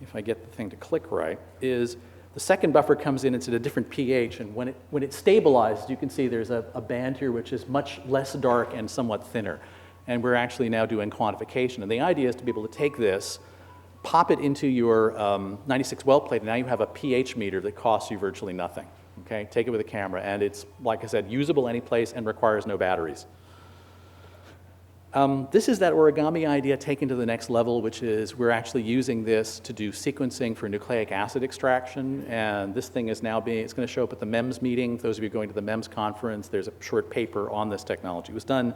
[SPEAKER 3] if I get the thing to click right, is the second buffer comes in, it's at a different pH. And when it stabilizes, you can see there's a band here which is much less dark and somewhat thinner. And we're actually now doing quantification. And the idea is to be able to take this, pop it into your 96 well plate, and now you have a pH meter that costs you virtually nothing. Okay, take it with a camera, and it's, like I said, usable any place and requires no batteries. This is that origami idea taken to the next level, which is we're actually using this to do sequencing for nucleic acid extraction, and this thing is now it's going to show up at the MEMS meeting. Those of you going to the MEMS conference, there's a short paper on this technology. It was done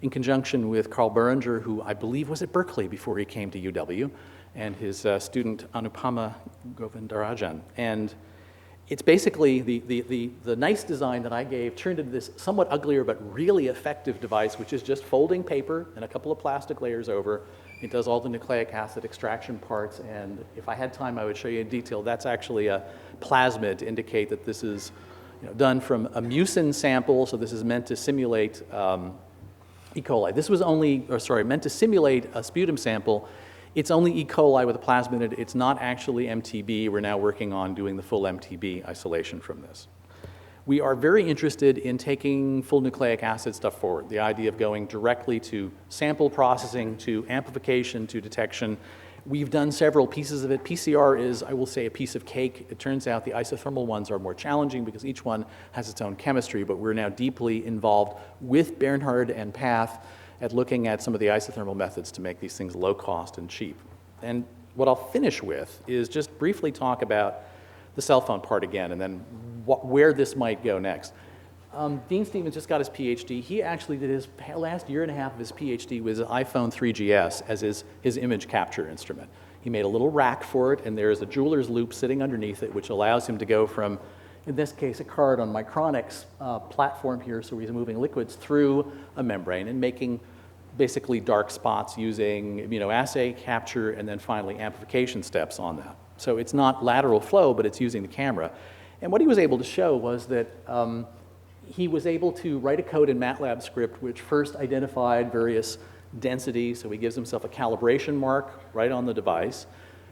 [SPEAKER 3] in conjunction with Carl Boehringer, who I believe was at Berkeley before he came to UW, and his student Anupama Govindarajan. And it's basically the nice design that I gave turned into this somewhat uglier but really effective device, which is just folding paper and a couple of plastic layers over. It does all the nucleic acid extraction parts, and if I had time, I would show you in detail. That's actually a plasmid to indicate that this is done from a mucin sample, so this is meant to simulate E. coli. This was meant to simulate a sputum sample. It's only E. coli with a plasmid. It's not actually MTB. We're now working on doing the full MTB isolation from this. We are very interested in taking full nucleic acid stuff forward, the idea of going directly to sample processing, to amplification, to detection. We've done several pieces of it. PCR is, I will say, a piece of cake. It turns out the isothermal ones are more challenging because each one has its own chemistry, but we're now deeply involved with Bernhard and Path at looking at some of the isothermal methods to make these things low cost and cheap. And what I'll finish with is just briefly talk about the cell phone part again, and then where this might go next. Dean Stevens just got his PhD. He actually did his last year and a half of his PhD with his iPhone 3GS as his image capture instrument. He made a little rack for it, and there's a jeweler's loop sitting underneath it, which allows him to go from, in this case, a card on Micronics platform here, so he's moving liquids through a membrane and making basically dark spots using immunoassay capture and then finally amplification steps on that. So it's not lateral flow, but it's using the camera. And what he was able to show was that he was able to write a code in MATLAB script which first identified various densities, so he gives himself a calibration mark right on the device.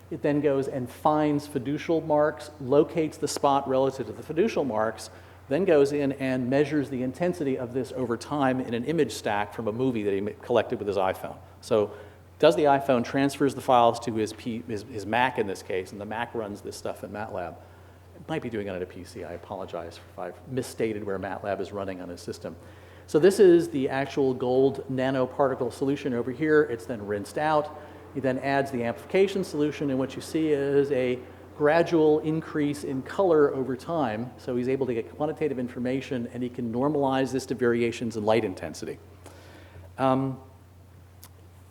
[SPEAKER 3] It then goes and finds fiducial marks, locates the spot relative to the fiducial marks, then goes in and measures the intensity of this over time in an image stack from a movie that he collected with his iPhone. So does the iPhone, transfers the files to his Mac in this case, and the Mac runs this stuff in MATLAB. It might be doing it on a PC. I apologize if I've misstated where MATLAB is running on his system. So this is the actual gold nanoparticle solution over here. It's then rinsed out. He then adds the amplification solution, and what you see is a gradual increase in color over time. So he's able to get quantitative information, and he can normalize this to variations in light intensity.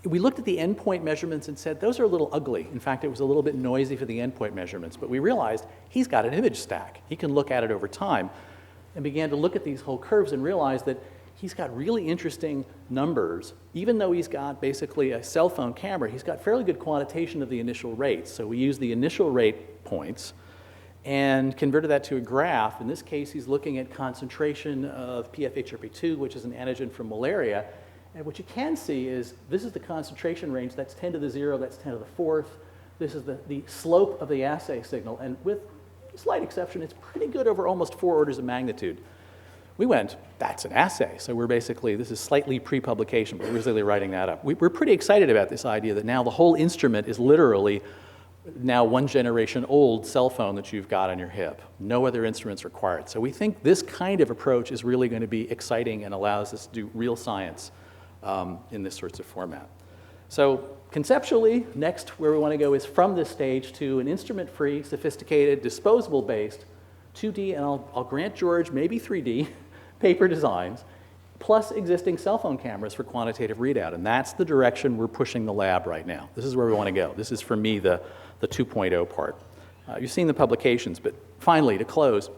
[SPEAKER 3] We looked at the endpoint measurements and said, those are a little ugly. In fact, it was a little bit noisy for the endpoint measurements, but we realized he's got an image stack. He can look at it over time, and began to look at these whole curves and realize that he's got really interesting numbers. Even though he's got basically a cell phone camera, he's got fairly good quantitation of the initial rates. So we use the initial rate points and converted that to a graph. In this case, he's looking at concentration of PFHRP2, which is an antigen from malaria. And what you can see is this is the concentration range. That's 10 to the 0, that's 10 to the 4th. This is the slope of the assay signal. And with a slight exception, it's pretty good over almost 4 orders of magnitude. We went, that's an assay. So we're basically, this is slightly pre-publication, but we're really writing that up. We're pretty excited about this idea that now the whole instrument is literally now 1 generation old cell phone that you've got on your hip. No other instruments required. So we think this kind of approach is really going to be exciting and allows us to do real science in this sorts of format. So conceptually, next where we want to go is from this stage to an instrument-free, sophisticated, disposable-based 2D, and I'll grant George maybe 3D, paper designs, plus existing cell phone cameras for quantitative readout. And that's the direction we're pushing the lab right now. This is where we want to go. This is, for me, the 2.0 part. You've seen the publications, but finally, to close,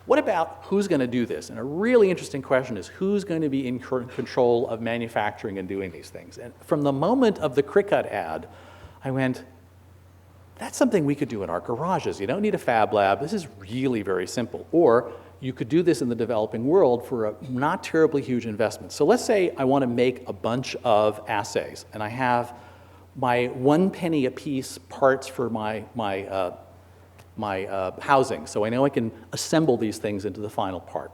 [SPEAKER 3] what about who's going to do this? And a really interesting question is who's going to be in control of manufacturing and doing these things? And from the moment of the Cricut ad, I went, that's something we could do in our garages. You don't need a fab lab. This is really very simple. Or you could do this in the developing world for a not terribly huge investment. So let's say I want to make a bunch of assays, and I have my 1 penny a piece parts for my housing, so I know I can assemble these things into the final part.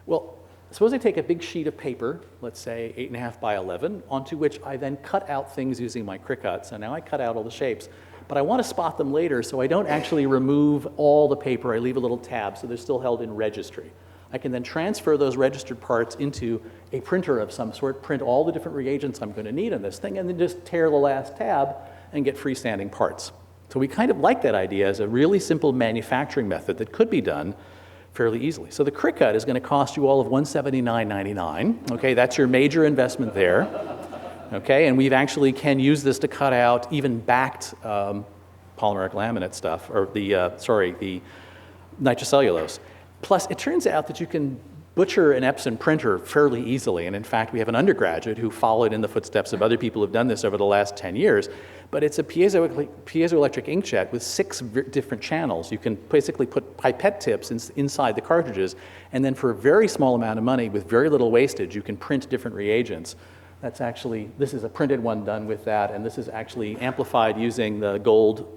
[SPEAKER 3] Well, suppose I take a big sheet of paper, let's say 8.5 by 11, onto which I then cut out things using my Cricut. So now I cut out all the shapes, but I want to spot them later, so I don't actually remove all the paper. I leave a little tab, so they're still held in registry. I can then transfer those registered parts into a printer of some sort, print all the different reagents I'm going to need on this thing, and then just tear the last tab and get freestanding parts. So we kind of like that idea as a really simple manufacturing method that could be done fairly easily. So the Cricut is going to cost you all of $179.99. Okay, that's your major investment there. Okay, and we've actually can use this to cut out even backed polymeric laminate stuff, or the nitrocellulose. Plus, it turns out that you can butcher an Epson printer fairly easily, and in fact, we have an undergraduate who followed in the footsteps of other people who've done this over the last 10 years, but it's a piezoelectric inkjet with 6 different channels. You can basically put pipette tips inside the cartridges, and then for a very small amount of money with very little wastage, you can print different reagents. That's actually, this is a printed one done with that, and this is actually amplified using the gold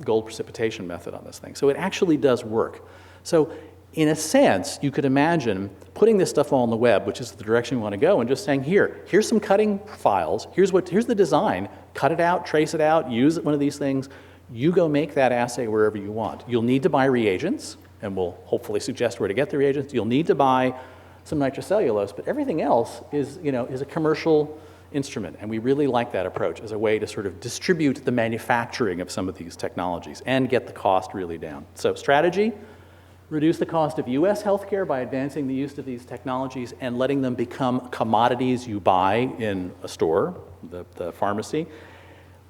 [SPEAKER 3] precipitation method on this thing. So it actually does work. So in a sense, you could imagine putting this stuff all on the web, which is the direction we want to go, and just saying, here's some cutting files, here's the design, cut it out, trace it out, use one of these things. You go make that assay wherever you want. You'll need to buy reagents, and we'll hopefully suggest where to get the reagents. You'll need to buy some nitrocellulose, but everything else is a commercial instrument, and we really like that approach as a way to sort of distribute the manufacturing of some of these technologies and get the cost really down. So strategy, reduce the cost of US healthcare by advancing the use of these technologies and letting them become commodities you buy in a store, the pharmacy.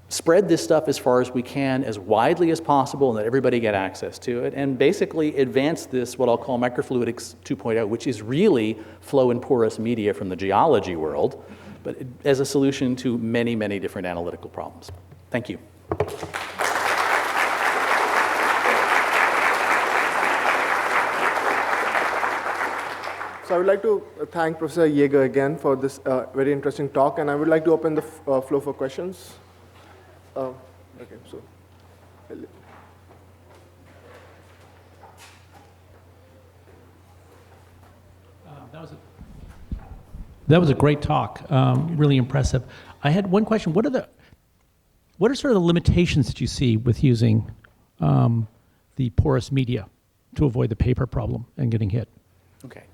[SPEAKER 3] Spread this stuff as far as we can, as widely as possible, and let everybody get access to it, and basically advance this, what I'll call Microfluidics 2.0, which is really flow and porous media from the geology world, but as a solution to many, many different analytical problems. Thank you.
[SPEAKER 4] So I would like to thank Professor Yeager again for this very interesting talk, and I would like to open the floor for questions. Okay, so.
[SPEAKER 5] That was a great talk, really impressive. I had one question. What are sort of the limitations that you see with using the porous media to avoid the paper problem and getting hit?
[SPEAKER 3] Okay.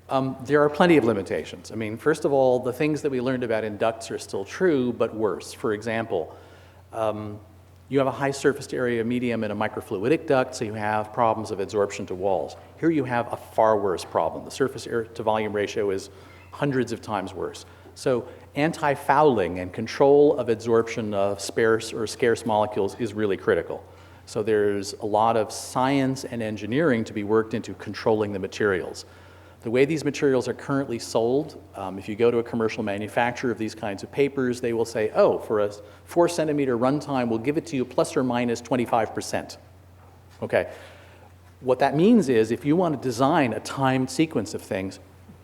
[SPEAKER 3] There are plenty of limitations. I mean, first of all, the things that we learned about in ducts are still true, but worse. For example, you have a high surface area medium in a microfluidic duct, so you have problems of adsorption to walls. Here you have a far worse problem. The surface area to volume ratio is hundreds of times worse. So anti-fouling and control of adsorption of sparse or scarce molecules is really critical. So there's a lot of science and engineering to be worked into controlling the materials. The way these materials are currently sold, if you go to a commercial manufacturer of these kinds of papers, they will say, oh, for a 4 centimeter runtime, we'll give it to you plus or minus 25%. Okay. What that means is if you want to design a timed sequence of things,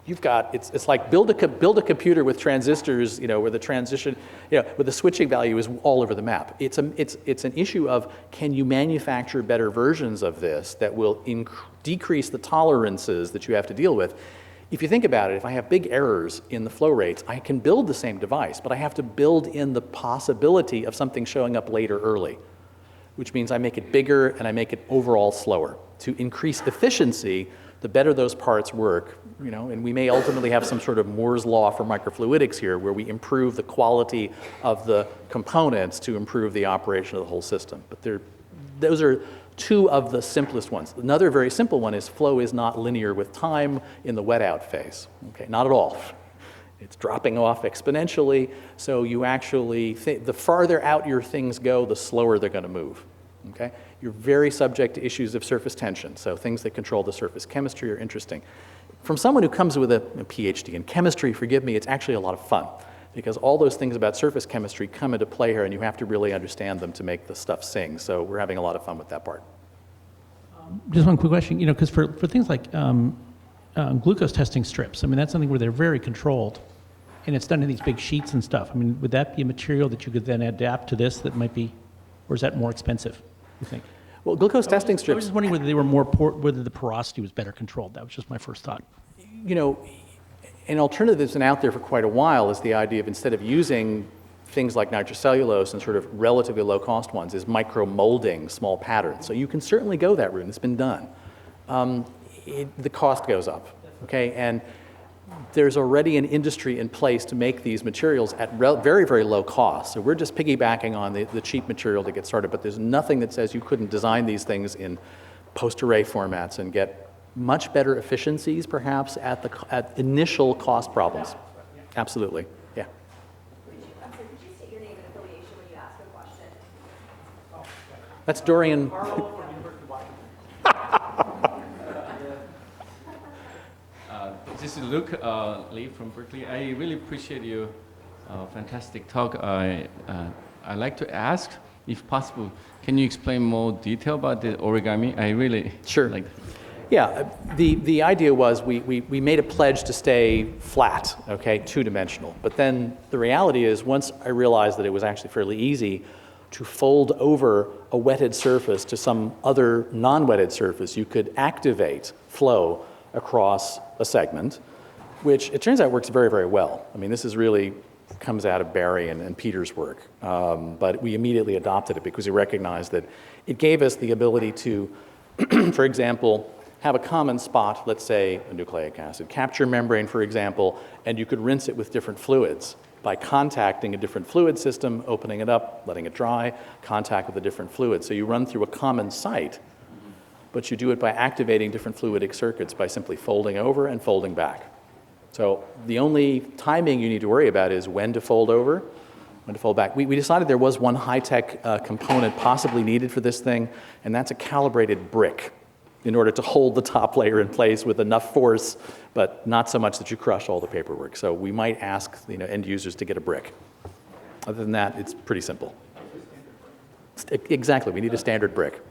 [SPEAKER 3] you've got, it's like build a computer with transistors, where the transition, where the switching value is all over the map. It's an issue of, can you manufacture better versions of this that will decrease the tolerances that you have to deal with? If you think about it, if I have big errors in the flow rates, I can build the same device, but I have to build in the possibility of something showing up later early, which means I make it bigger and I make it overall slower. To increase efficiency, the better those parts work, and we may ultimately have some sort of Moore's law for microfluidics here, where we improve the quality of the components to improve the operation of the whole system. But those are two of the simplest ones. Another very simple one is flow is not linear with time in the wet out phase. Okay, not at all. It's dropping off exponentially, so you actually, the farther out your things go, the slower they're going to move. Okay? You're very subject to issues of surface tension, so things that control the surface chemistry are interesting. From someone who comes with a PhD in chemistry, forgive me, it's actually a lot of fun, because all those things about surface chemistry come into play here, and you have to really understand them to make the stuff sing, so we're having a lot of fun with that part.
[SPEAKER 5] Just one quick question, because for things like glucose testing strips, I mean, that's something where they're very controlled, and it's done in these big sheets and stuff. I mean, would that be a material that you could then adapt to this that might be, or is that more expensive, you think?
[SPEAKER 3] Well, glucose testing
[SPEAKER 5] I was
[SPEAKER 3] strips,
[SPEAKER 5] just wondering whether they were whether the porosity was better controlled. That was just my first thought.
[SPEAKER 3] an alternative that's been out there for quite a while is the idea of, instead of using things like nitrocellulose and sort of relatively low-cost ones, is micro-molding small patterns. So you can certainly go that route, and it's been done. The cost goes up, okay? And there's already an industry in place to make these materials at very, very low cost. So we're just piggybacking on the cheap material to get started, but there's nothing that says you couldn't design these things in post-array formats and get much better efficiencies, perhaps, at initial cost problems. Absolutely, yeah.
[SPEAKER 2] I'm sorry, could you state your name and affiliation when you ask a question?
[SPEAKER 3] That's Dorian.
[SPEAKER 1] This is Luke Lee from Berkeley. I really appreciate your fantastic talk. I'd like to ask, if possible, can you explain more detail about the origami? I really like that.
[SPEAKER 3] Yeah, the idea was we made a pledge to stay flat, okay, two-dimensional. But then the reality is, once I realized that it was actually fairly easy to fold over a wetted surface to some other non-wetted surface, you could activate flow across a segment, which it turns out works very, very well. I mean, this is really comes out of Barry and Peter's work, but we immediately adopted it because we recognized that it gave us the ability to, for example, have a common spot, let's say a nucleic acid capture membrane, for example, and you could rinse it with different fluids by contacting a different fluid system, opening it up, letting it dry, contact with a different fluid. So you run through a common site, but you do it by activating different fluidic circuits by simply folding over and folding back. So the only timing you need to worry about is when to fold over, when to fold back. We decided there was one high-tech component possibly needed for this thing, and that's a calibrated brick in order to hold the top layer in place with enough force, but not so much that you crush all the paperwork. So we might ask end users to get a brick. Other than that, it's pretty simple. Exactly, we need a standard brick.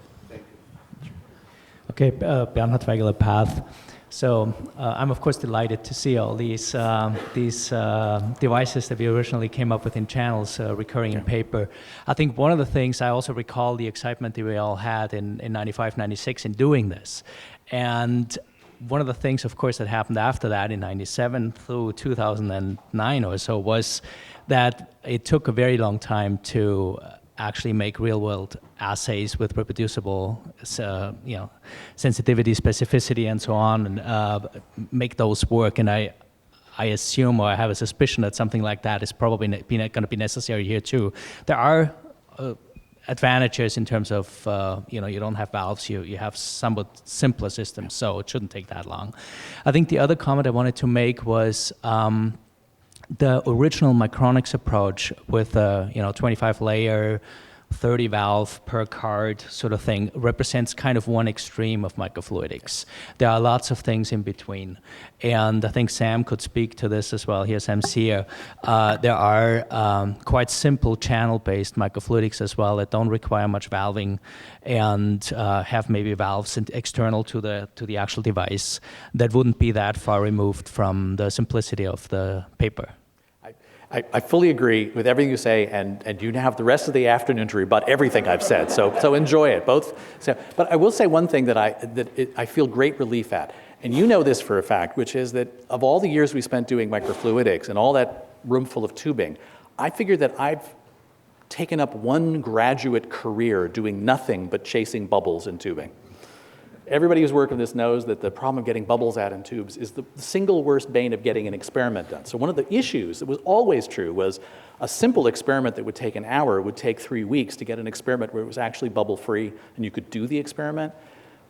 [SPEAKER 6] Okay, Bernhard Weigeler, Path. So I'm of course delighted to see all these devices that we originally came up with in channels recurring in paper. I think one of the things I also recall the excitement that we all had in 95, 96 in doing this. And one of the things, of course, that happened after that in 97 through 2009 or so was that it took a very long time to actually make real-world assays with reproducible, sensitivity, specificity, and so on, and make those work. And I assume, or I have a suspicion that something like that is probably going to be necessary here too. There are advantages in terms of, you don't have valves, you have somewhat simpler systems, so it shouldn't take that long. I think the other comment I wanted to make was the original Micronics approach with a 25-layer, 30 valve per card sort of thing represents kind of one extreme of microfluidics. There are lots of things in between. And I think Sam could speak to this as well. Here's Sam Sear. There are quite simple channel-based microfluidics as well that don't require much valving and have maybe valves external to the actual device that wouldn't be that far removed from the simplicity of the paper.
[SPEAKER 3] I fully agree with everything you say, and you have the rest of the afternoon to rebut everything I've said. So enjoy it, both. But I will say one thing that I feel great relief at, and you know this for a fact, which is that of all the years we spent doing microfluidics and all that room full of tubing, I figured that I've taken up one graduate career doing nothing but chasing bubbles in tubing. Everybody who's worked on this knows that the problem of getting bubbles out in tubes is the single worst bane of getting an experiment done. So one of the issues that was always true was a simple experiment that would take an hour would take 3 weeks to get an experiment where it was actually bubble-free and you could do the experiment.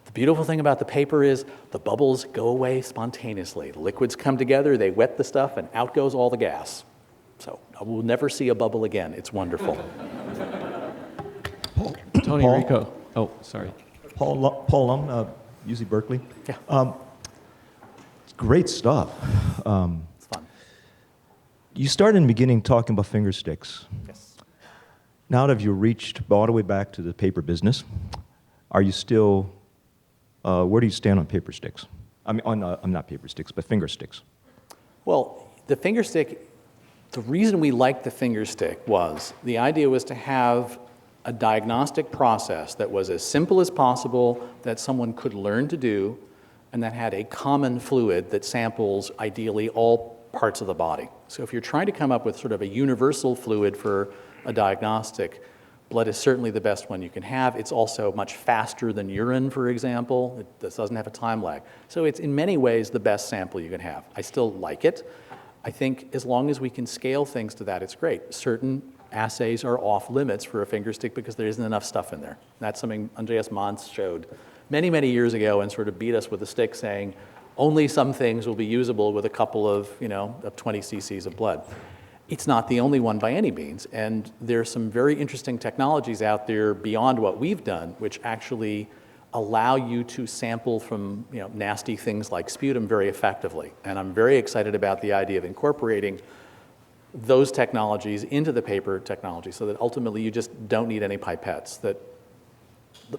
[SPEAKER 3] The beautiful thing about the paper is the bubbles go away spontaneously. The liquids come together, they wet the stuff, and out goes all the gas. So I will never see a bubble again. It's wonderful.
[SPEAKER 1] Tony
[SPEAKER 7] Paul?
[SPEAKER 1] Rico. Oh, sorry.
[SPEAKER 7] Paul Lum, UC Berkeley.
[SPEAKER 3] Yeah.
[SPEAKER 7] It's great stuff.
[SPEAKER 3] It's fun.
[SPEAKER 7] You started in the beginning talking about finger sticks.
[SPEAKER 3] Yes.
[SPEAKER 7] Now that you've reached all the way back to the paper business, are you still, where do you stand on paper sticks? I mean, on not paper sticks, but finger sticks.
[SPEAKER 3] Well, the finger stick, the reason we liked the finger stick was the idea was to have a diagnostic process that was as simple as possible, that someone could learn to do, and that had a common fluid that samples ideally all parts of the body. So if you're trying to come up with sort of a universal fluid for a diagnostic, blood is certainly the best one you can have. It's also much faster than urine, for example. This doesn't have a time lag. So it's in many ways the best sample you can have. I still like it. I think as long as we can scale things to that, it's great. Certain assays are off limits for a finger stick because there isn't enough stuff in there. That's something Andreas Mantz showed many, many years ago and sort of beat us with a stick saying only some things will be usable with a couple of 20 cc's of blood. It's not the only one by any means, and there's some very interesting technologies out there beyond what we've done which actually allow you to sample from nasty things like sputum very effectively. And I'm very excited about the idea of incorporating those technologies into the paper technology so that ultimately you just don't need any pipettes. That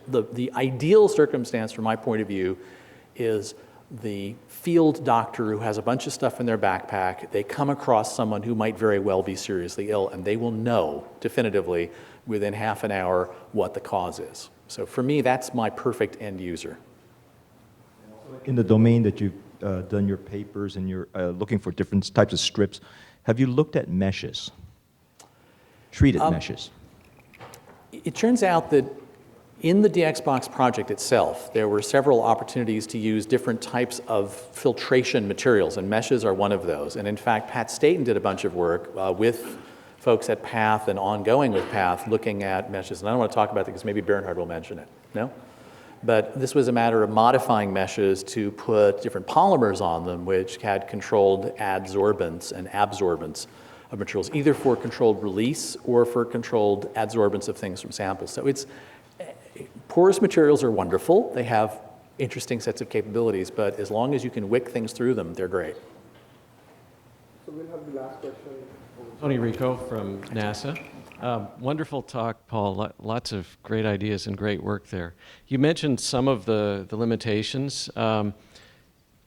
[SPEAKER 3] the ideal circumstance from my point of view is the field doctor who has a bunch of stuff in their backpack, they come across someone who might very well be seriously ill, and they will know definitively within half an hour what the cause is. So for me, that's my perfect end user.
[SPEAKER 7] So in the domain that you've done your papers and you're looking for different types of strips, have you looked at meshes, treated meshes?
[SPEAKER 3] It turns out that in the DXbox project itself, there were several opportunities to use different types of filtration materials, and meshes are one of those. And in fact, Pat Staten did a bunch of work with folks at PATH and ongoing with PATH looking at meshes. And I don't want to talk about that because maybe Bernhard will mention it. No? But this was a matter of modifying meshes to put different polymers on them which had controlled adsorbents and absorbents of materials, either for controlled release or for controlled adsorbents of things from samples. So porous materials are wonderful. They have interesting sets of capabilities, but as long as you can wick things through them, they're great.
[SPEAKER 4] So we'll have the last question.
[SPEAKER 8] Tony Rico from NASA. Wonderful talk, Paul. Lots of great ideas and great work there. You mentioned some of the limitations, and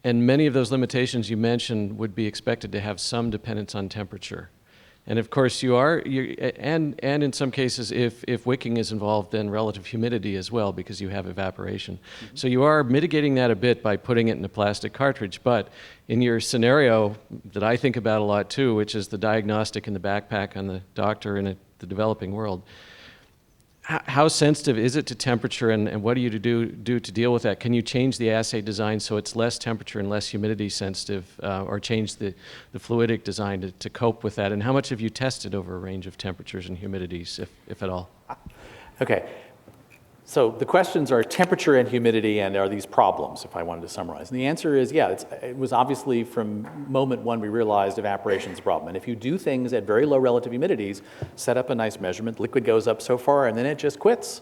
[SPEAKER 8] many of those limitations you mentioned would be expected to have some dependence on temperature. And of course and in some cases, if wicking is involved, then relative humidity as well, because you have evaporation. Mm-hmm. So you are mitigating that a bit by putting it in a plastic cartridge. But in your scenario that I think about a lot too, which is the diagnostic in the backpack on the doctor in the developing world, how sensitive is it to temperature, and what do you do to deal with that? Can you change the assay design so it's less temperature and less humidity sensitive, or change the fluidic design to cope with that? And how much have you tested over a range of temperatures and humidities, if at all?
[SPEAKER 3] Okay. So the questions are temperature and humidity, and are these problems, if I wanted to summarize. And the answer is, yeah, it was obviously from moment one we realized evaporation is a problem. And if you do things at very low relative humidities, set up a nice measurement, liquid goes up so far, and then it just quits.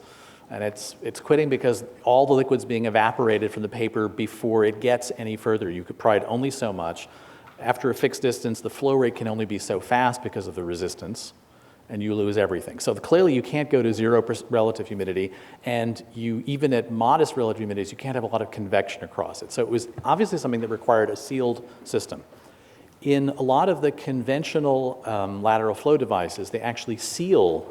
[SPEAKER 3] And it's quitting because all the liquid's being evaporated from the paper before it gets any further. You could pry it only so much. After a fixed distance, the flow rate can only be so fast because of the resistance, and you lose everything. So clearly you can't go to 0% relative humidity, and even at modest relative humidities, you can't have a lot of convection across it. So it was obviously something that required a sealed system. In a lot of the conventional lateral flow devices, they actually seal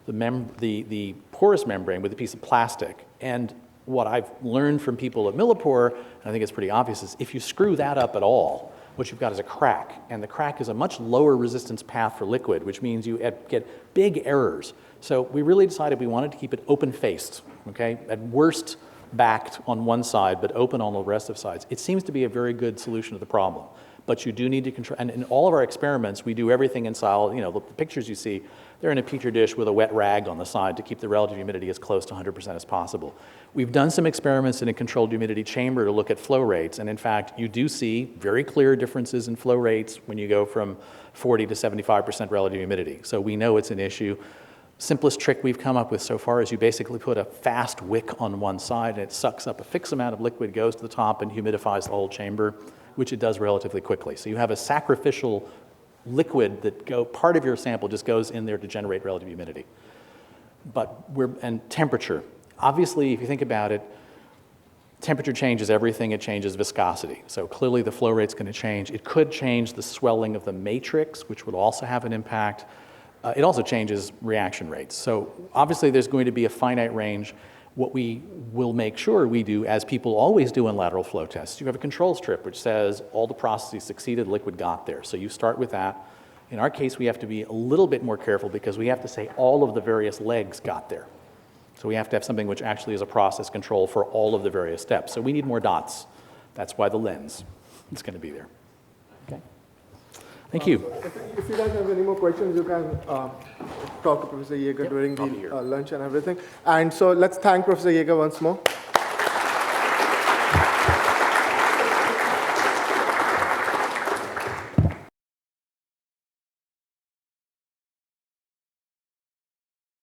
[SPEAKER 3] the porous membrane with a piece of plastic. And what I've learned from people at Millipore, and I think it's pretty obvious, is if you screw that up at all, what you've got is a crack, and the crack is a much lower resistance path for liquid, which means you get big errors. So we really decided we wanted to keep it open-faced, okay? At worst, backed on one side, but open on the rest of sides. It seems to be a very good solution to the problem. But you do need to control, and in all of our experiments, we do everything in solid, the pictures you see, they're in a petri dish with a wet rag on the side to keep the relative humidity as close to 100% as possible. We've done some experiments in a controlled humidity chamber to look at flow rates, and in fact, you do see very clear differences in flow rates when you go from 40 to 75% relative humidity. So we know it's an issue. Simplest trick we've come up with so far is you basically put a fast wick on one side, and it sucks up a fixed amount of liquid, goes to the top, and humidifies the whole chamber, which it does relatively quickly. So you have a sacrificial liquid that part of your sample just goes in there to generate relative humidity. And temperature. Obviously, if you think about it, temperature changes everything. It changes viscosity. So clearly the flow rate's going to change. It could change the swelling of the matrix, which would also have an impact. It also changes reaction rates. So obviously there's going to be a finite range. What we will make sure we do, as people always do in lateral flow tests, you have a control strip which says all the processes succeeded, liquid got there. So you start with that. In our case, we have to be a little bit more careful because we have to say all of the various legs got there. So we have to have something which actually is a process control for all of the various steps. So we need more dots. That's why the lens is going to be there. Okay. Thank you.
[SPEAKER 4] If you guys have any more questions, you can talk to Professor Yeager during the lunch and everything. And so let's thank Professor Yeager once more.